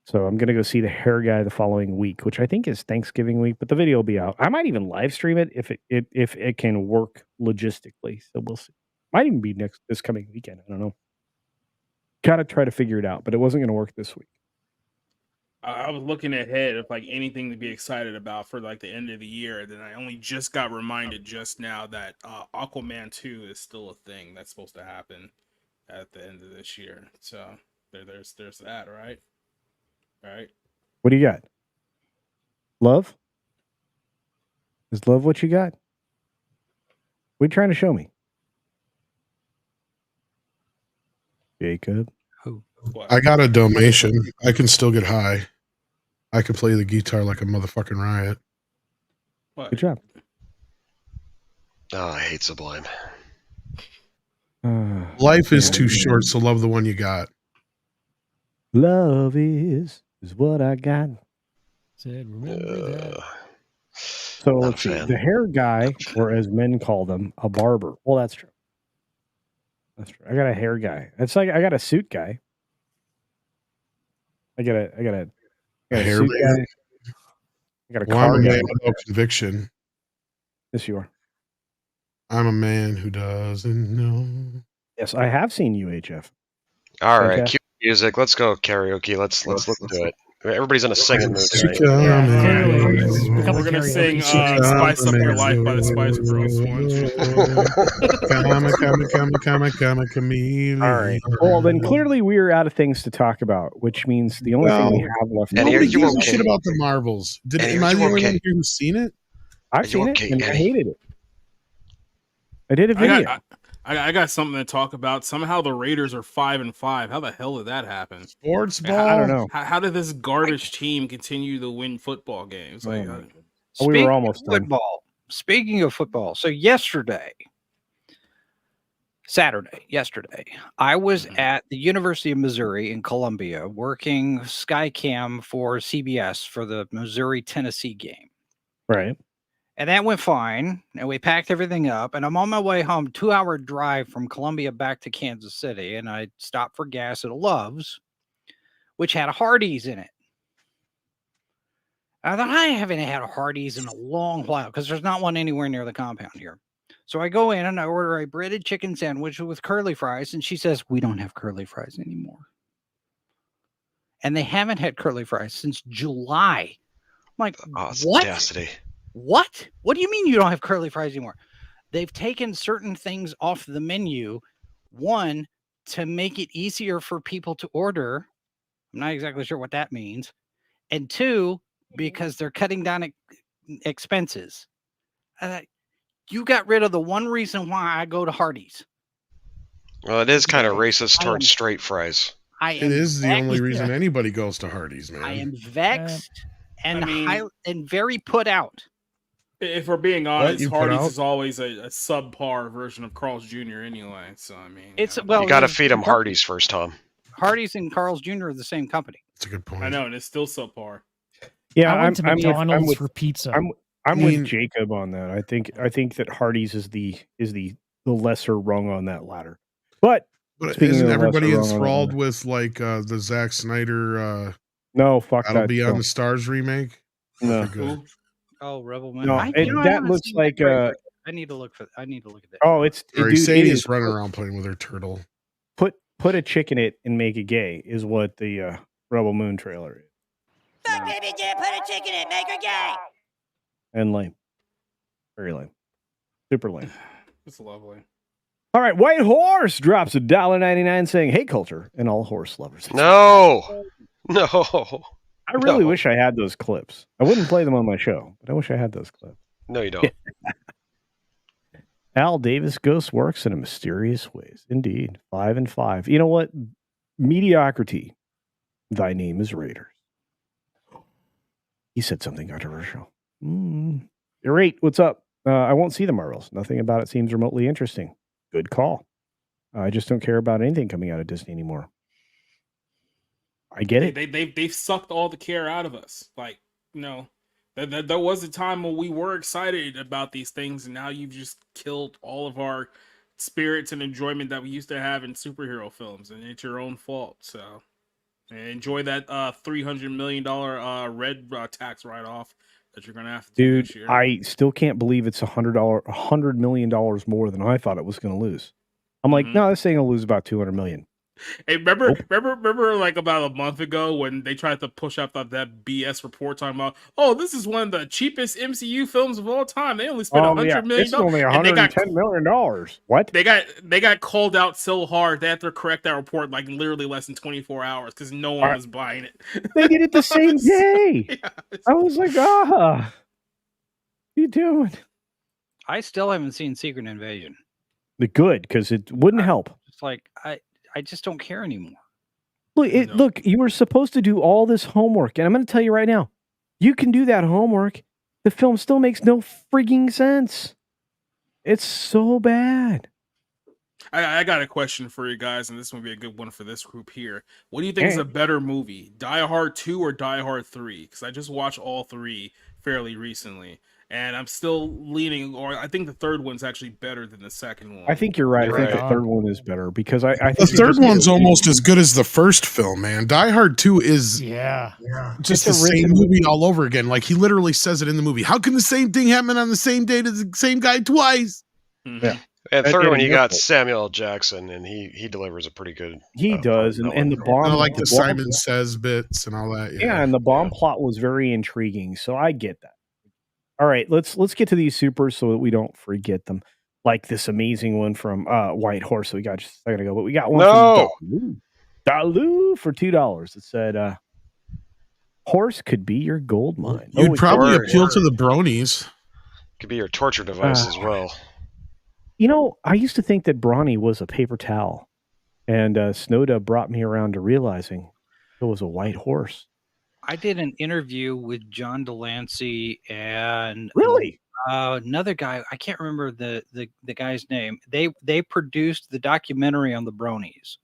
Speaker 2: So I'm going to go see the hair guy the following week, which I think is Thanksgiving week, but the video will be out. I might even live stream it if it can work logistically. So we'll see. Might even be this coming weekend. I don't know. Got to try to figure it out, but it wasn't going to work this week.
Speaker 4: I was looking ahead of like anything to be excited about for like the end of the year. Then I only just got reminded just now that Aquaman 2 is still a thing that's supposed to happen at the end of this year. So there's that, right? Right.
Speaker 2: What do you got? Love? Is love what you got? What are you trying to show me? Jacob?
Speaker 5: Who?
Speaker 4: What?
Speaker 6: I got a donation. I can still get high. I can play the guitar like a motherfucking riot.
Speaker 4: What?
Speaker 2: Good job.
Speaker 9: Oh, I hate Sublime.
Speaker 6: Life is too short, so love the one you got.
Speaker 2: Love is what I got.
Speaker 3: Said, remember that.
Speaker 2: So
Speaker 9: Not a
Speaker 2: let's see.
Speaker 9: fan.
Speaker 2: The hair guy, or as men call them, a barber. Well, that's true. That's true. I got a hair guy. It's like I got a suit guy. I got a
Speaker 6: Hair
Speaker 2: suit
Speaker 6: man?
Speaker 2: guy. I got a
Speaker 6: Well, I'm
Speaker 2: car
Speaker 6: a
Speaker 2: guy.
Speaker 6: man with no conviction.
Speaker 2: Yes, you are.
Speaker 6: I'm a man who doesn't know.
Speaker 2: Yes, I have seen UHF.
Speaker 9: All right,
Speaker 2: Fantastic.
Speaker 9: cue music. Let's go karaoke. Let's listen to it. Everybody's in a singing mood tonight.
Speaker 3: Clearly, it's become a
Speaker 4: We're gonna
Speaker 3: karaoke
Speaker 4: sing
Speaker 3: show.
Speaker 4: "Spice Up Your Life" by the Spice Girls.
Speaker 6: Come, chameleon.
Speaker 2: All right. Well, then clearly we are out of things to talk about, which means the only thing we have left.
Speaker 9: And here
Speaker 6: Nobody
Speaker 9: you
Speaker 6: gives a
Speaker 9: okay.
Speaker 6: shit about the Marvels.
Speaker 9: And
Speaker 6: Am
Speaker 9: here
Speaker 6: I the
Speaker 9: you
Speaker 6: only
Speaker 9: okay.
Speaker 6: one here who's seen it?
Speaker 2: I've
Speaker 9: you
Speaker 2: seen it,
Speaker 9: okay,
Speaker 2: and I
Speaker 9: Eddie?
Speaker 2: hated it. I did a video.
Speaker 4: I got something to talk about. Somehow the Raiders are 5-5. How the hell did that happen?
Speaker 6: Sports ball.
Speaker 2: I don't know.
Speaker 4: How did this garbage team continue to win football games? Like,
Speaker 2: Oh, my God.
Speaker 5: Speaking
Speaker 2: We were almost
Speaker 5: of football. Speaking of football, so yesterday, I was at the University of Missouri in Columbia working Skycam for CBS for the Missouri-Tennessee game.
Speaker 2: Right.
Speaker 5: And that went fine. And we packed everything up. And I'm on my way home, 2-hour drive from Columbia back to Kansas City. And I stopped for gas at a Love's, which had a Hardee's in it. I thought, I haven't had a Hardee's in a long while because there's not one anywhere near the compound here. So I go in and I order a breaded chicken sandwich with curly fries. And she says, we don't have curly fries anymore. And they haven't had curly fries since July. I'm like, what?
Speaker 9: Audacity.
Speaker 5: What? What do you mean you don't have curly fries anymore? They've taken certain things off the menu. One, to make it easier for people to order. I'm not exactly sure what that means. And 2, because they're cutting down expenses. You got rid of the one reason why I go to Hardee's.
Speaker 9: Well, it is kind of racist towards straight fries.
Speaker 6: It is the only reason anybody goes to Hardee's, man.
Speaker 5: I am vexed and very put out.
Speaker 4: If we're being honest,
Speaker 6: you put
Speaker 4: Hardee's
Speaker 6: out?
Speaker 4: is always a subpar version of Carl's Jr. anyway. So I mean,
Speaker 5: It's
Speaker 9: You got to feed them Hardee's first, Tom.
Speaker 5: Hardee's and Carl's Jr. are the same company.
Speaker 6: That's a good point.
Speaker 4: I know, and it's still subpar.
Speaker 2: Yeah,
Speaker 3: I went to McDonald's
Speaker 2: with,
Speaker 3: for pizza.
Speaker 2: I'm with Jacob on that. I think that Hardee's is the lesser rung on that ladder. But
Speaker 6: isn't everybody enthralled with like the Zack Snyder?
Speaker 2: No, fuck
Speaker 6: That'll
Speaker 2: that.
Speaker 6: Be on the Stars remake.
Speaker 2: No.
Speaker 5: Oh, Rebel Moon.
Speaker 2: No, that looks like
Speaker 5: I need to look at that.
Speaker 2: Oh, it's
Speaker 6: Sadie's running around playing with her turtle.
Speaker 2: Put a chick in it and make it gay is what the Rebel Moon trailer is.
Speaker 7: Fuck baby J, put a chick in it, make her gay.
Speaker 2: And lame. Very lame. Super lame.
Speaker 4: It's lovely.
Speaker 2: All right, White Horse drops $1.99 saying, "Hey, Culture and all horse lovers."
Speaker 9: No.
Speaker 2: I really wish I had those clips. I wouldn't play them on my show, but I wish I had those clips.
Speaker 9: No, you don't.
Speaker 2: Al Davis Ghost works in a mysterious ways. Indeed. 5 and 5. You know what? Mediocrity. Thy name is Raiders. He said something controversial. You're 8. What's up? I won't see the Marvels. Nothing about it seems remotely interesting. Good call. I just don't care about anything coming out of Disney anymore. I get it.
Speaker 4: They've sucked all the care out of us. Like, there was a time when we were excited about these things, and now you've just killed all of our spirits and enjoyment that we used to have in superhero films, and it's your own fault. So enjoy that $300 million red tax write-off that you're gonna have to do this year.
Speaker 2: I still can't believe it's $100 million more than I thought it was going to lose. I'm like, no, this thing will lose about $200 million.
Speaker 4: Hey, remember, like about a month ago when they tried to push out that BS report talking about, oh, this is one of the cheapest MCU films of all time. They only spent $100 million.
Speaker 2: It's only $110 million. What?
Speaker 4: They got called out so hard they had to correct that report like literally less than 24 hours because no one was buying it.
Speaker 2: They did it the same day. Yeah, I was like, what are you doing?
Speaker 5: I still haven't seen Secret Invasion.
Speaker 2: Good, because it wouldn't help.
Speaker 5: It's like I just don't care anymore.
Speaker 2: Look, you were supposed to do all this homework, and I'm going to tell you right now, you can do that homework. The film still makes no frigging sense. It's so bad.
Speaker 4: I got a question for you guys, and this will be a good one for this group here. What do you think is a better movie, Die Hard 2 or Die Hard 3? Because I just watched all 3 fairly recently. And I'm still leaning, or I think the third one's actually better than the second one.
Speaker 2: I think you're right. I think the third one is better because I think
Speaker 6: the third one's almost as good as the first film, man. Die Hard 2 is just the same movie all over again. Like he literally says it in the movie. How can the same thing happen on the same day to the same guy twice?
Speaker 4: Mm-hmm.
Speaker 2: Yeah.
Speaker 9: And third one, you got Samuel L. Jackson, and he delivers a pretty good.
Speaker 2: He does, and the bomb,
Speaker 6: I like the Simon Says bits and all that.
Speaker 2: Yeah, and the bomb plot was very intriguing, so I get that. All right, let's get to these supers so that we don't forget them. Like this amazing one from White Horse that we got just a second ago, but we got one from Dalu for $2. It said, "Horse could be your gold mine."
Speaker 6: You'd probably appeal to the bronies.
Speaker 9: Could be your torture device as well.
Speaker 2: You know, I used to think that Brawny was a paper towel, and Snowda brought me around to realizing it was a white horse.
Speaker 5: I did an interview with John Delancey and another guy. I can't remember the guy's name. They produced the documentary on the bronies,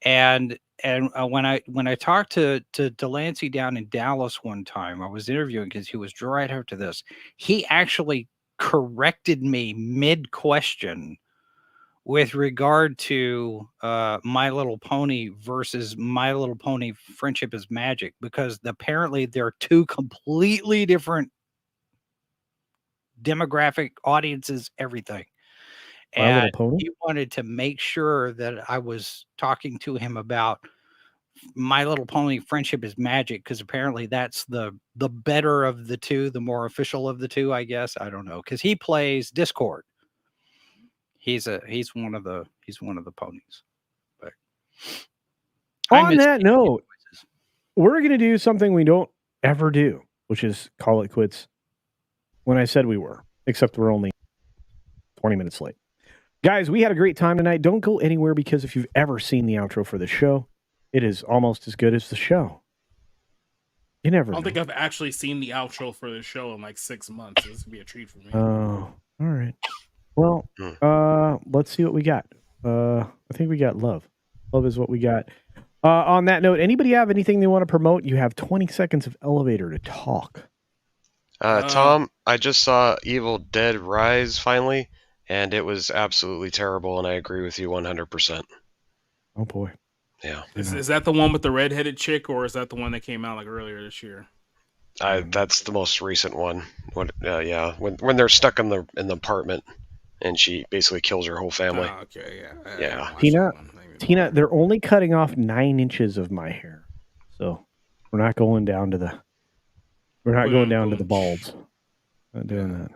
Speaker 5: and when I talked to Delancey down in Dallas one time, I was interviewing because he was right after this. He actually corrected me mid question with regard to My Little Pony versus My Little Pony Friendship is Magic, because apparently they're two completely different demographic audiences, everything. And he wanted to make sure that I was talking to him about My Little Pony Friendship is Magic, because apparently that's the better of the two, the more official of the two, I guess. I don't know, because he plays Discord. He's one of the ponies.
Speaker 2: On that note, we're going to do something we don't ever do, which is call it quits when I said we were, except we're only 20 minutes late. Guys, we had a great time tonight. Don't go anywhere because if you've ever seen the outro for the show, it is almost as good as the show. You never
Speaker 4: I don't
Speaker 2: know.
Speaker 4: think I've actually seen the outro for the show in like 6 months. This would be a treat for me.
Speaker 2: Oh, all right. Well, let's see what we got. I think we got love. Love is what we got. On that note, anybody have anything they want to promote? You have 20 seconds of elevator to talk.
Speaker 9: Tom, I just saw Evil Dead Rise finally, and it was absolutely terrible, and I agree with you 100%.
Speaker 2: Oh, boy.
Speaker 9: Yeah.
Speaker 4: Is that the one with the redheaded chick, or is that the one that came out like earlier this year?
Speaker 9: That's the most recent one. Yeah, when they're stuck in the apartment, and she basically kills her whole family.
Speaker 4: Oh, okay, yeah.
Speaker 2: Tina, they're only cutting off 9 inches of my hair, so we're not going down to the bulbs. Not doing that.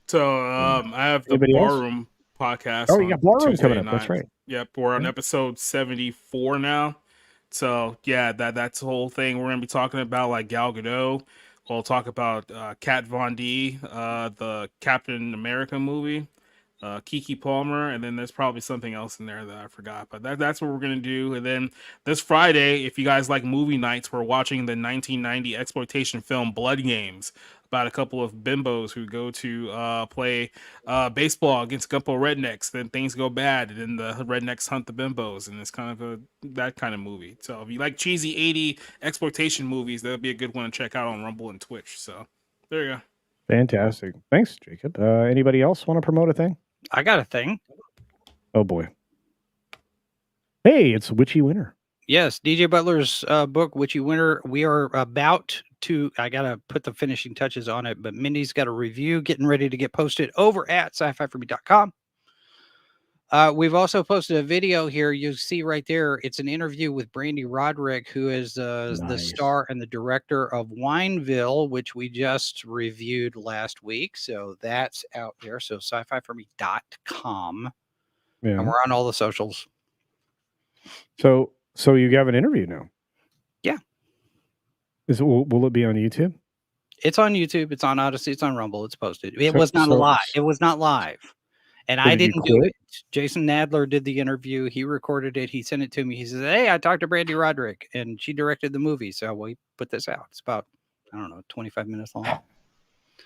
Speaker 4: So I have the
Speaker 2: Anybody else?
Speaker 4: Barroom podcast.
Speaker 2: Oh, you got Barroom
Speaker 4: Tuesday
Speaker 2: coming up.
Speaker 4: night.
Speaker 2: That's right.
Speaker 4: Yep, we're on episode 74 now. So yeah, that's the whole thing. We're gonna be talking about like Gal Gadot. We'll talk about Kat Von D, the Captain America movie, Keke Palmer, and then there's probably something else in there that I forgot. But that's what we're gonna do. And then this Friday, if you guys like movie nights, we're watching the 1990 exploitation film Blood Games, about a couple of bimbos who go to play baseball against a couple of rednecks. Then things go bad, and then the rednecks hunt the bimbos, and it's kind of that kind of movie. So if you like cheesy 80 exploitation movies, that would be a good one to check out on Rumble and Twitch. So there you go.
Speaker 2: Fantastic. Thanks, Jacob. Anybody else want to promote a thing?
Speaker 5: I got a thing.
Speaker 2: Oh, boy. Hey, it's Witchy Winter.
Speaker 5: Yes, DJ Butler's book, Witchy Winter. We are about to, I got to put the finishing touches on it, but Mindy's got a review getting ready to get posted over at sci-fi4me.com. We've also posted a video here. You see right there. It's an interview with Brandy Roderick, who is the star and the director of Wineville, which we just reviewed last week. So that's out there. So sci-fi4me.com.
Speaker 2: Yeah.
Speaker 5: And we're on all the socials.
Speaker 2: So you have an interview now?
Speaker 5: Yeah.
Speaker 2: Will it be on YouTube?
Speaker 5: It's on YouTube. It's on Odyssey. It's on Rumble. It's posted. It was not live. It was not live. And I didn't do it. Jason Nadler did the interview. He recorded it. He sent it to me. He says, hey, I talked to Brandy Roderick, and she directed the movie. So we put this out. It's about, 25 minutes long.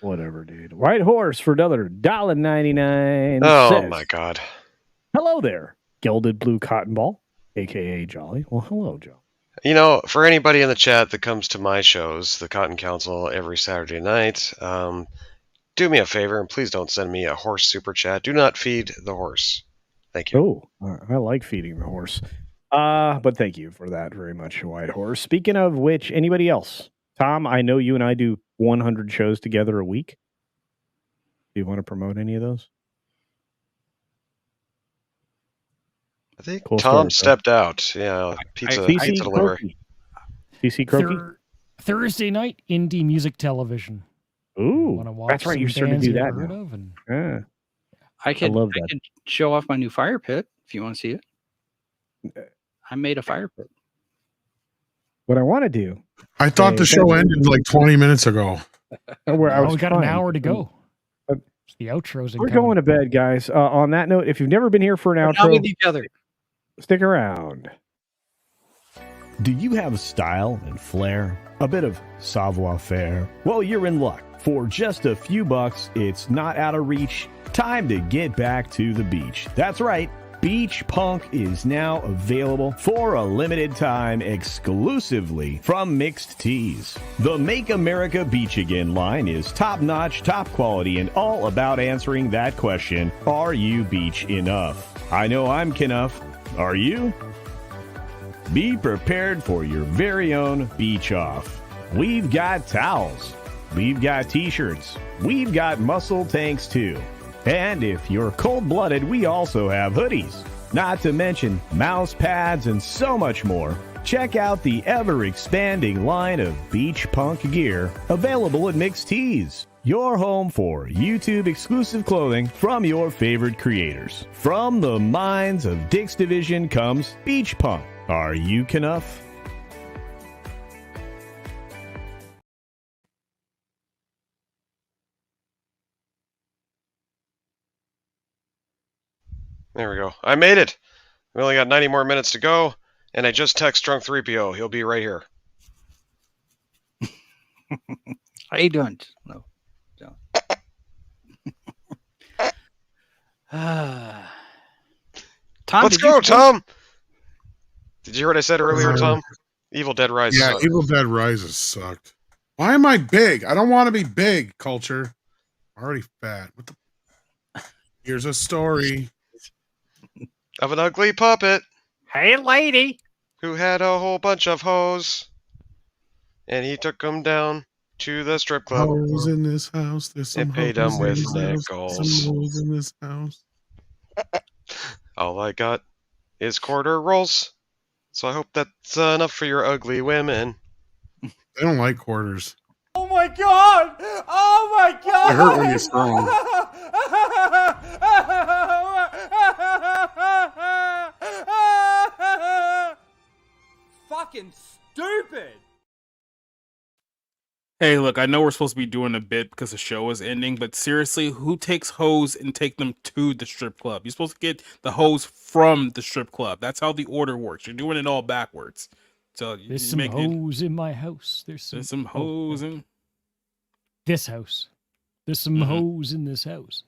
Speaker 2: Whatever, dude. White Horse for another $1.99.
Speaker 9: Oh, my God.
Speaker 2: Hello there, Gilded Blue Cotton Ball, a.k.a. Jolly. Well, hello, Joe.
Speaker 9: For anybody in the chat that comes to my shows, the Cotton Council, every Saturday night, do me a favor and please don't send me a horse super chat. Do not feed the horse. Thank you.
Speaker 2: Oh, I like feeding the horse. But thank you for that very much, White Horse. Speaking of which, anybody else? Tom, I know you and I do 100 shows together a week. Do you want to promote any of those?
Speaker 9: I think
Speaker 2: Cool
Speaker 9: Tom
Speaker 2: story,
Speaker 9: stepped out. Yeah, pizza delivery.
Speaker 2: CC Croaky?
Speaker 3: Thursday night indie music television.
Speaker 2: Ooh, that's right. You started to do that now.
Speaker 5: I can show off my new fire pit if you want to see it. I made a fire pit.
Speaker 2: What I want to do.
Speaker 6: I thought the show ended like 20 minutes ago.
Speaker 3: We got an hour to go. The outro's
Speaker 2: We're going to bed, guys. On that note, if you've never been here for an outro,
Speaker 5: with each other.
Speaker 2: Stick around. Do you have style and flair? A bit of savoir-faire? Well, you're in luck. For just a few bucks, it's not out of reach. Time to get back to the beach. That's right. Beach Punk is now available for a limited time exclusively from Mixed Tees. The Make America Beach Again line is top-notch, top quality, and all about answering that question, are you beach enough? I know I'm Knuff. Are you? Be prepared for your very own beach off. We've got towels. We've got t-shirts. We've got muscle tanks too. And if you're cold-blooded, we also have hoodies. Not to mention mouse pads and so much more. Check out the ever-expanding line of Beach Punk gear available at Mixed Tees. your home for YouTube exclusive clothing from your favorite creators. From the minds of Dick's Division comes Beach Punk. Are you Knuff?
Speaker 9: There we go. I made it. We only got 90 more minutes to go, and I just text Drunk 3PO. He'll be right here.
Speaker 5: How you doing? No. Tom,
Speaker 9: Let's go, Tom! Did you hear what I said earlier, Tom? Evil Dead Rises.
Speaker 6: Yeah, Evil Dead Rises sucked. Why am I big? I don't want to be big, Culture. I'm already fat. What the? Here's a story
Speaker 9: of an ugly puppet.
Speaker 5: Hey, lady.
Speaker 9: Who had a whole bunch of hoes. And he took them down to the strip club.
Speaker 6: Hoes in this house. There's some
Speaker 9: and paid them with nickels.
Speaker 6: Some hoes in this house.
Speaker 9: All I got is quarter rolls. So I hope that's enough for your ugly women.
Speaker 6: They don't like quarters.
Speaker 7: Oh my god! Oh my god!
Speaker 6: It hurt when you're strong.
Speaker 7: Fucking stupid!
Speaker 4: Hey, look, I know we're supposed to be doing a bit because the show is ending, but seriously, who takes hoes and take them to the strip club? You're supposed to get the hoes from the strip club. That's how the order works. You're doing it all backwards. So
Speaker 3: There's some hoes in my house. There's
Speaker 4: some hoes in
Speaker 3: this house. There's some hoes in this house.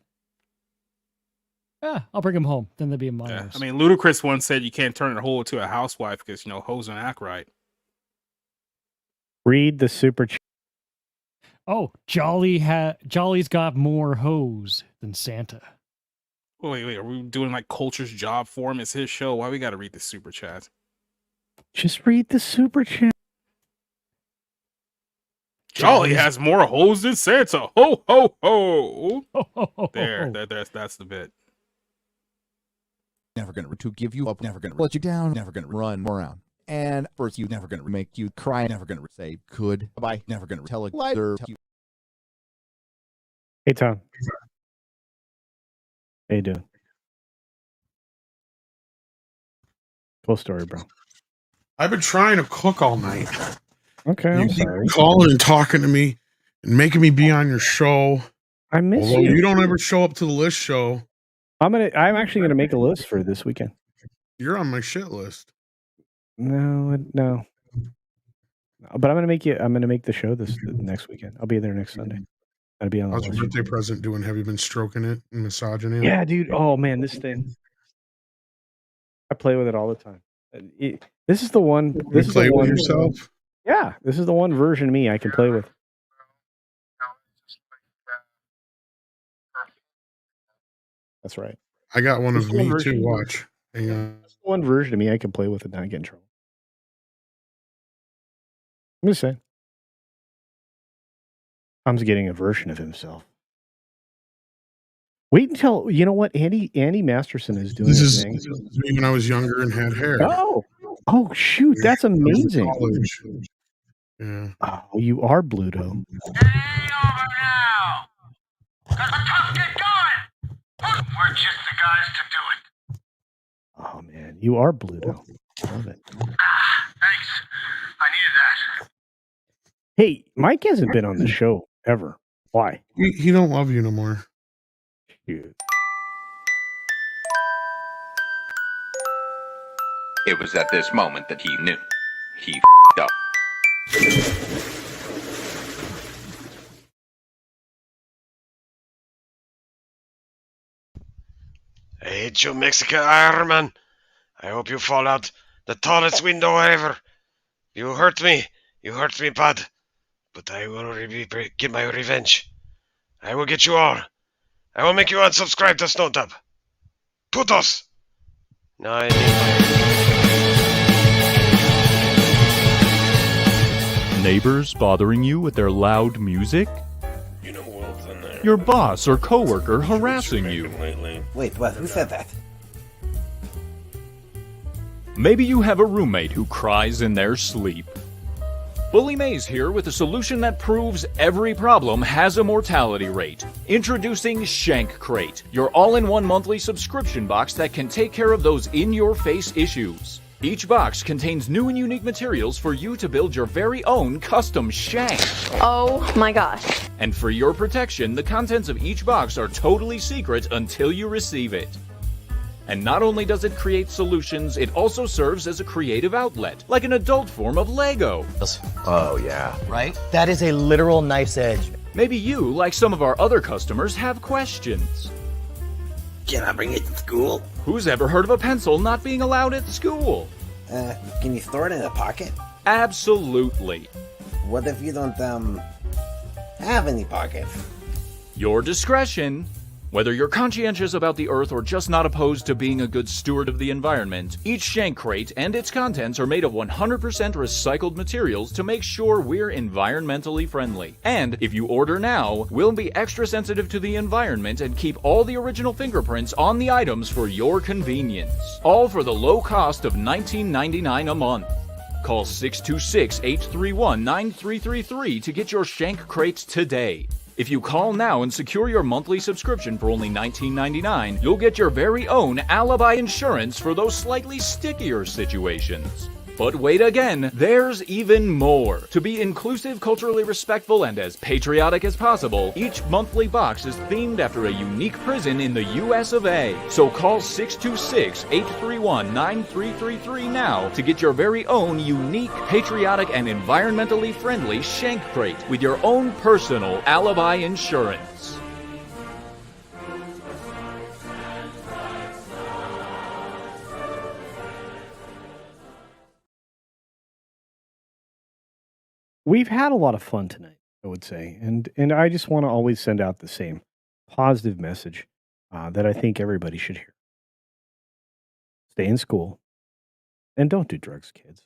Speaker 3: I'll bring them home. Then they'll be in my house.
Speaker 4: I mean, Ludacris once said you can't turn a hoe into a housewife because, you know, hoes don't act right.
Speaker 2: Read the super chat.
Speaker 3: Oh, Jolly's got more hoes than Santa.
Speaker 4: Wait, are we doing like Culture's job for him? It's his show. Why we got to read the super chat?
Speaker 2: Just read the super chat.
Speaker 4: Jolly has more hoes than Santa. Ho, ho, ho. There, that's the bit.
Speaker 10: Never gonna to give you up, never gonna let you down, never gonna run around. And first, you never gonna make you cry, never gonna say goodbye, never gonna tell a lie.
Speaker 2: Hey, Tom. How you doing? Full story, bro.
Speaker 6: I've been trying to cook all night.
Speaker 2: Okay, I'm
Speaker 6: you keep
Speaker 2: sorry.
Speaker 6: calling and talking to me and making me be on your show.
Speaker 2: I miss
Speaker 6: Although
Speaker 2: you.
Speaker 6: you don't ever show up to the list show.
Speaker 2: I'm actually gonna make a list for this weekend.
Speaker 6: You're on my shit list.
Speaker 2: No. But I'm gonna make the show this next weekend. I'll be there next Sunday. I'll be on the
Speaker 6: How's your
Speaker 2: list.
Speaker 6: birthday present doing? Have you been stroking it and massaging it?
Speaker 2: Yeah, dude. Oh man, this thing. I play with it all the time. This is the one. This
Speaker 6: You
Speaker 2: is
Speaker 6: play
Speaker 2: the
Speaker 6: with
Speaker 2: one.
Speaker 6: yourself?
Speaker 2: Yeah, this is the one version of me I can play with. That's right.
Speaker 6: I got one
Speaker 2: This
Speaker 6: of
Speaker 2: is the
Speaker 6: me
Speaker 2: version-
Speaker 6: too. Watch. Hang on.
Speaker 2: This is the one version of me I can play with and not get in trouble. I'm just saying. Tom's getting a version of himself. Wait until you know what Andy Masterson is doing.
Speaker 6: This
Speaker 2: a
Speaker 6: is
Speaker 2: thing.
Speaker 6: me when I was younger and had hair.
Speaker 2: Oh shoot, that's amazing.
Speaker 6: College. Yeah.
Speaker 2: Oh, you are Bluto.
Speaker 11: We're just the guys to do it.
Speaker 2: Oh man, you are Bluto. Love it.
Speaker 11: Thanks. I needed that.
Speaker 2: Hey, Mike hasn't been on the show ever. Why?
Speaker 6: He don't love you no more.
Speaker 2: Shoot.
Speaker 12: It was at this moment that he knew. He f***ed up.
Speaker 9: I hate you, Mexican Ironman. I hope you fall out the tallest window ever. You hurt me bad. But I will get my revenge. I will get you all. I will make you unsubscribe to Snowtub. Putos! No, I need
Speaker 13: Neighbors bothering you with their loud music? Your boss or coworker harassing you?
Speaker 14: Wait, what? Who said that?
Speaker 13: Maybe you have a roommate who cries in their sleep.
Speaker 15: Bully Mays here with a solution that proves every problem has a mortality rate. Introducing Shank Crate, your all-in-one monthly subscription box that can take care of those in-your-face issues. Each box contains new and unique materials for you to build your very own custom shank.
Speaker 16: Oh my gosh.
Speaker 15: And for your protection, the contents of each box are totally secret until you receive it. And not only does it create solutions, it also serves as a creative outlet, like an adult form of Lego.
Speaker 17: Oh yeah. Right? That is a literal knife's edge.
Speaker 15: Maybe you, like some of our other customers, have questions.
Speaker 14: Can I bring it to school?
Speaker 15: Who's ever heard of a pencil not being allowed at school?
Speaker 14: Can you store it in a pocket?
Speaker 15: Absolutely.
Speaker 14: What if you don't, have any pockets?
Speaker 15: Your discretion. Whether you're conscientious about the earth or just not opposed to being a good steward of the environment, each Shank Crate and its contents are made of 100% recycled materials to make sure we're environmentally friendly. And if you order now, we'll be extra sensitive to the environment and keep all the original fingerprints on the items for your convenience. All for the low cost of $19.99 a month. Call 626-831-9333 to get your Shank Crates today. If you call now and secure your monthly subscription for only $19.99, you'll get your very own alibi insurance for those slightly stickier situations. But wait again, there's even more. To be inclusive, culturally respectful, and as patriotic as possible, each monthly box is themed after a unique prison in the US of A. So call 626-831-9333 now to get your very own unique, patriotic, and environmentally friendly Shank Crate with your own personal alibi insurance.
Speaker 2: We've had a lot of fun tonight, I would say, and I just want to always send out the same positive message that I think everybody should hear. Stay in school, and don't do drugs, kids,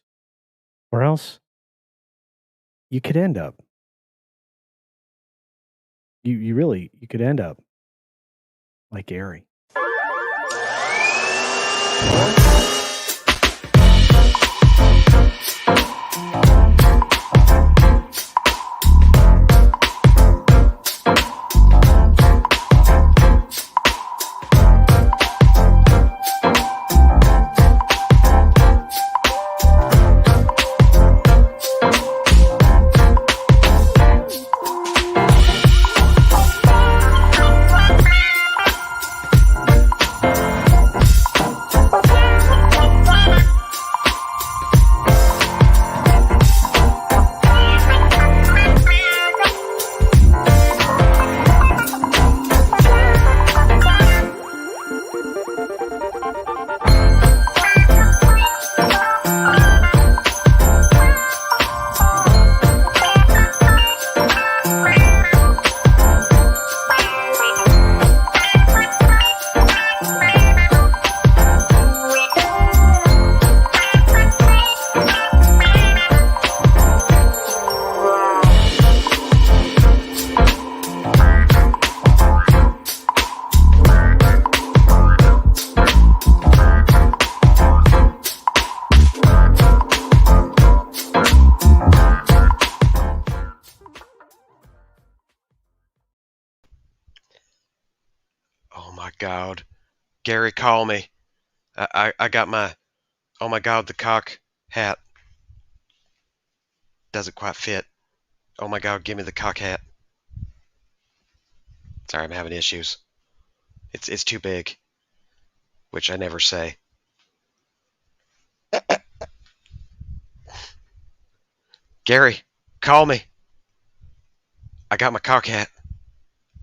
Speaker 2: or else you could end up. You could end up like Gary.
Speaker 9: God. Gary, call me. I got my, oh my God, the cock hat. Doesn't quite fit. Oh my God, give me the cock hat. Sorry, I'm having issues. It's too big. Which I never say. Gary, call me. I got my cock hat.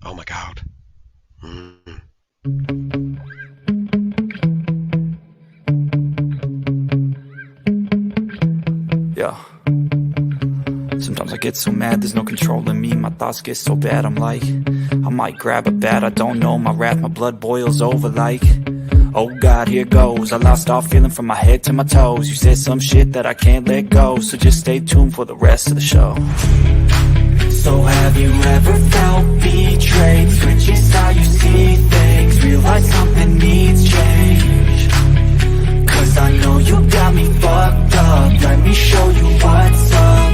Speaker 9: Oh my God.
Speaker 18: Yeah. Sometimes I get so mad, there's no controlling me. My thoughts get so bad, I'm like, I might grab a bat, I don't know. My wrath, my blood boils over like, oh God, here goes. I lost all feeling from my head to my toes. You said some shit that I can't let go, so just stay tuned for the rest of the show. So have you ever felt betrayed? Switches how you see things, realize something needs change. Cause I know you got me fucked up, let me show you what's up.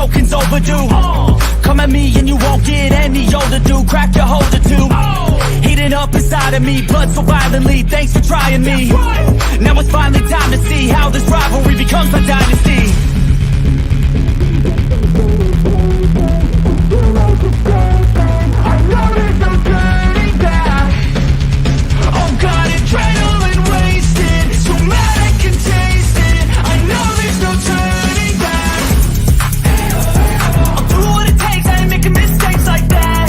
Speaker 18: tokens overdue. Come at me and you won't get any older, dude. Crack your holder too. Heating up inside of me, blood so violently. Thanks for trying me. Now it's finally time to see how this rivalry becomes a dynasty. I know there's no turning back. Oh God, adrenaline wasted. So mad I can taste it. I know there's no turning back. I'll do what it takes, I ain't making mistakes like that.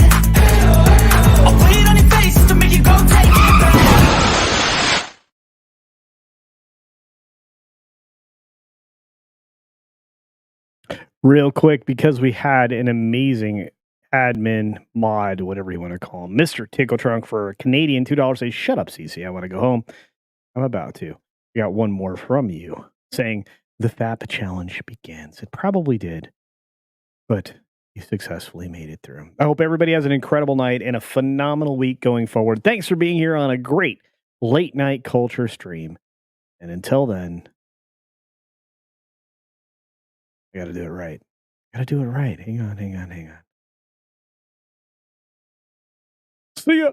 Speaker 18: I'll put it on your face to make you go take it back.
Speaker 2: Real quick, because we had an amazing admin mod, whatever you want to call him, Mr. Tickle Trunk for Canadian $2. Say, shut up, CC. I want to go home. I'm about to. We got one more from you saying the FAP challenge begins. It probably did, but you successfully made it through. I hope everybody has an incredible night and a phenomenal week going forward. Thanks for being here on a great late night culture stream. And until then, I got to do it right. Got to do it right. Hang on. See ya.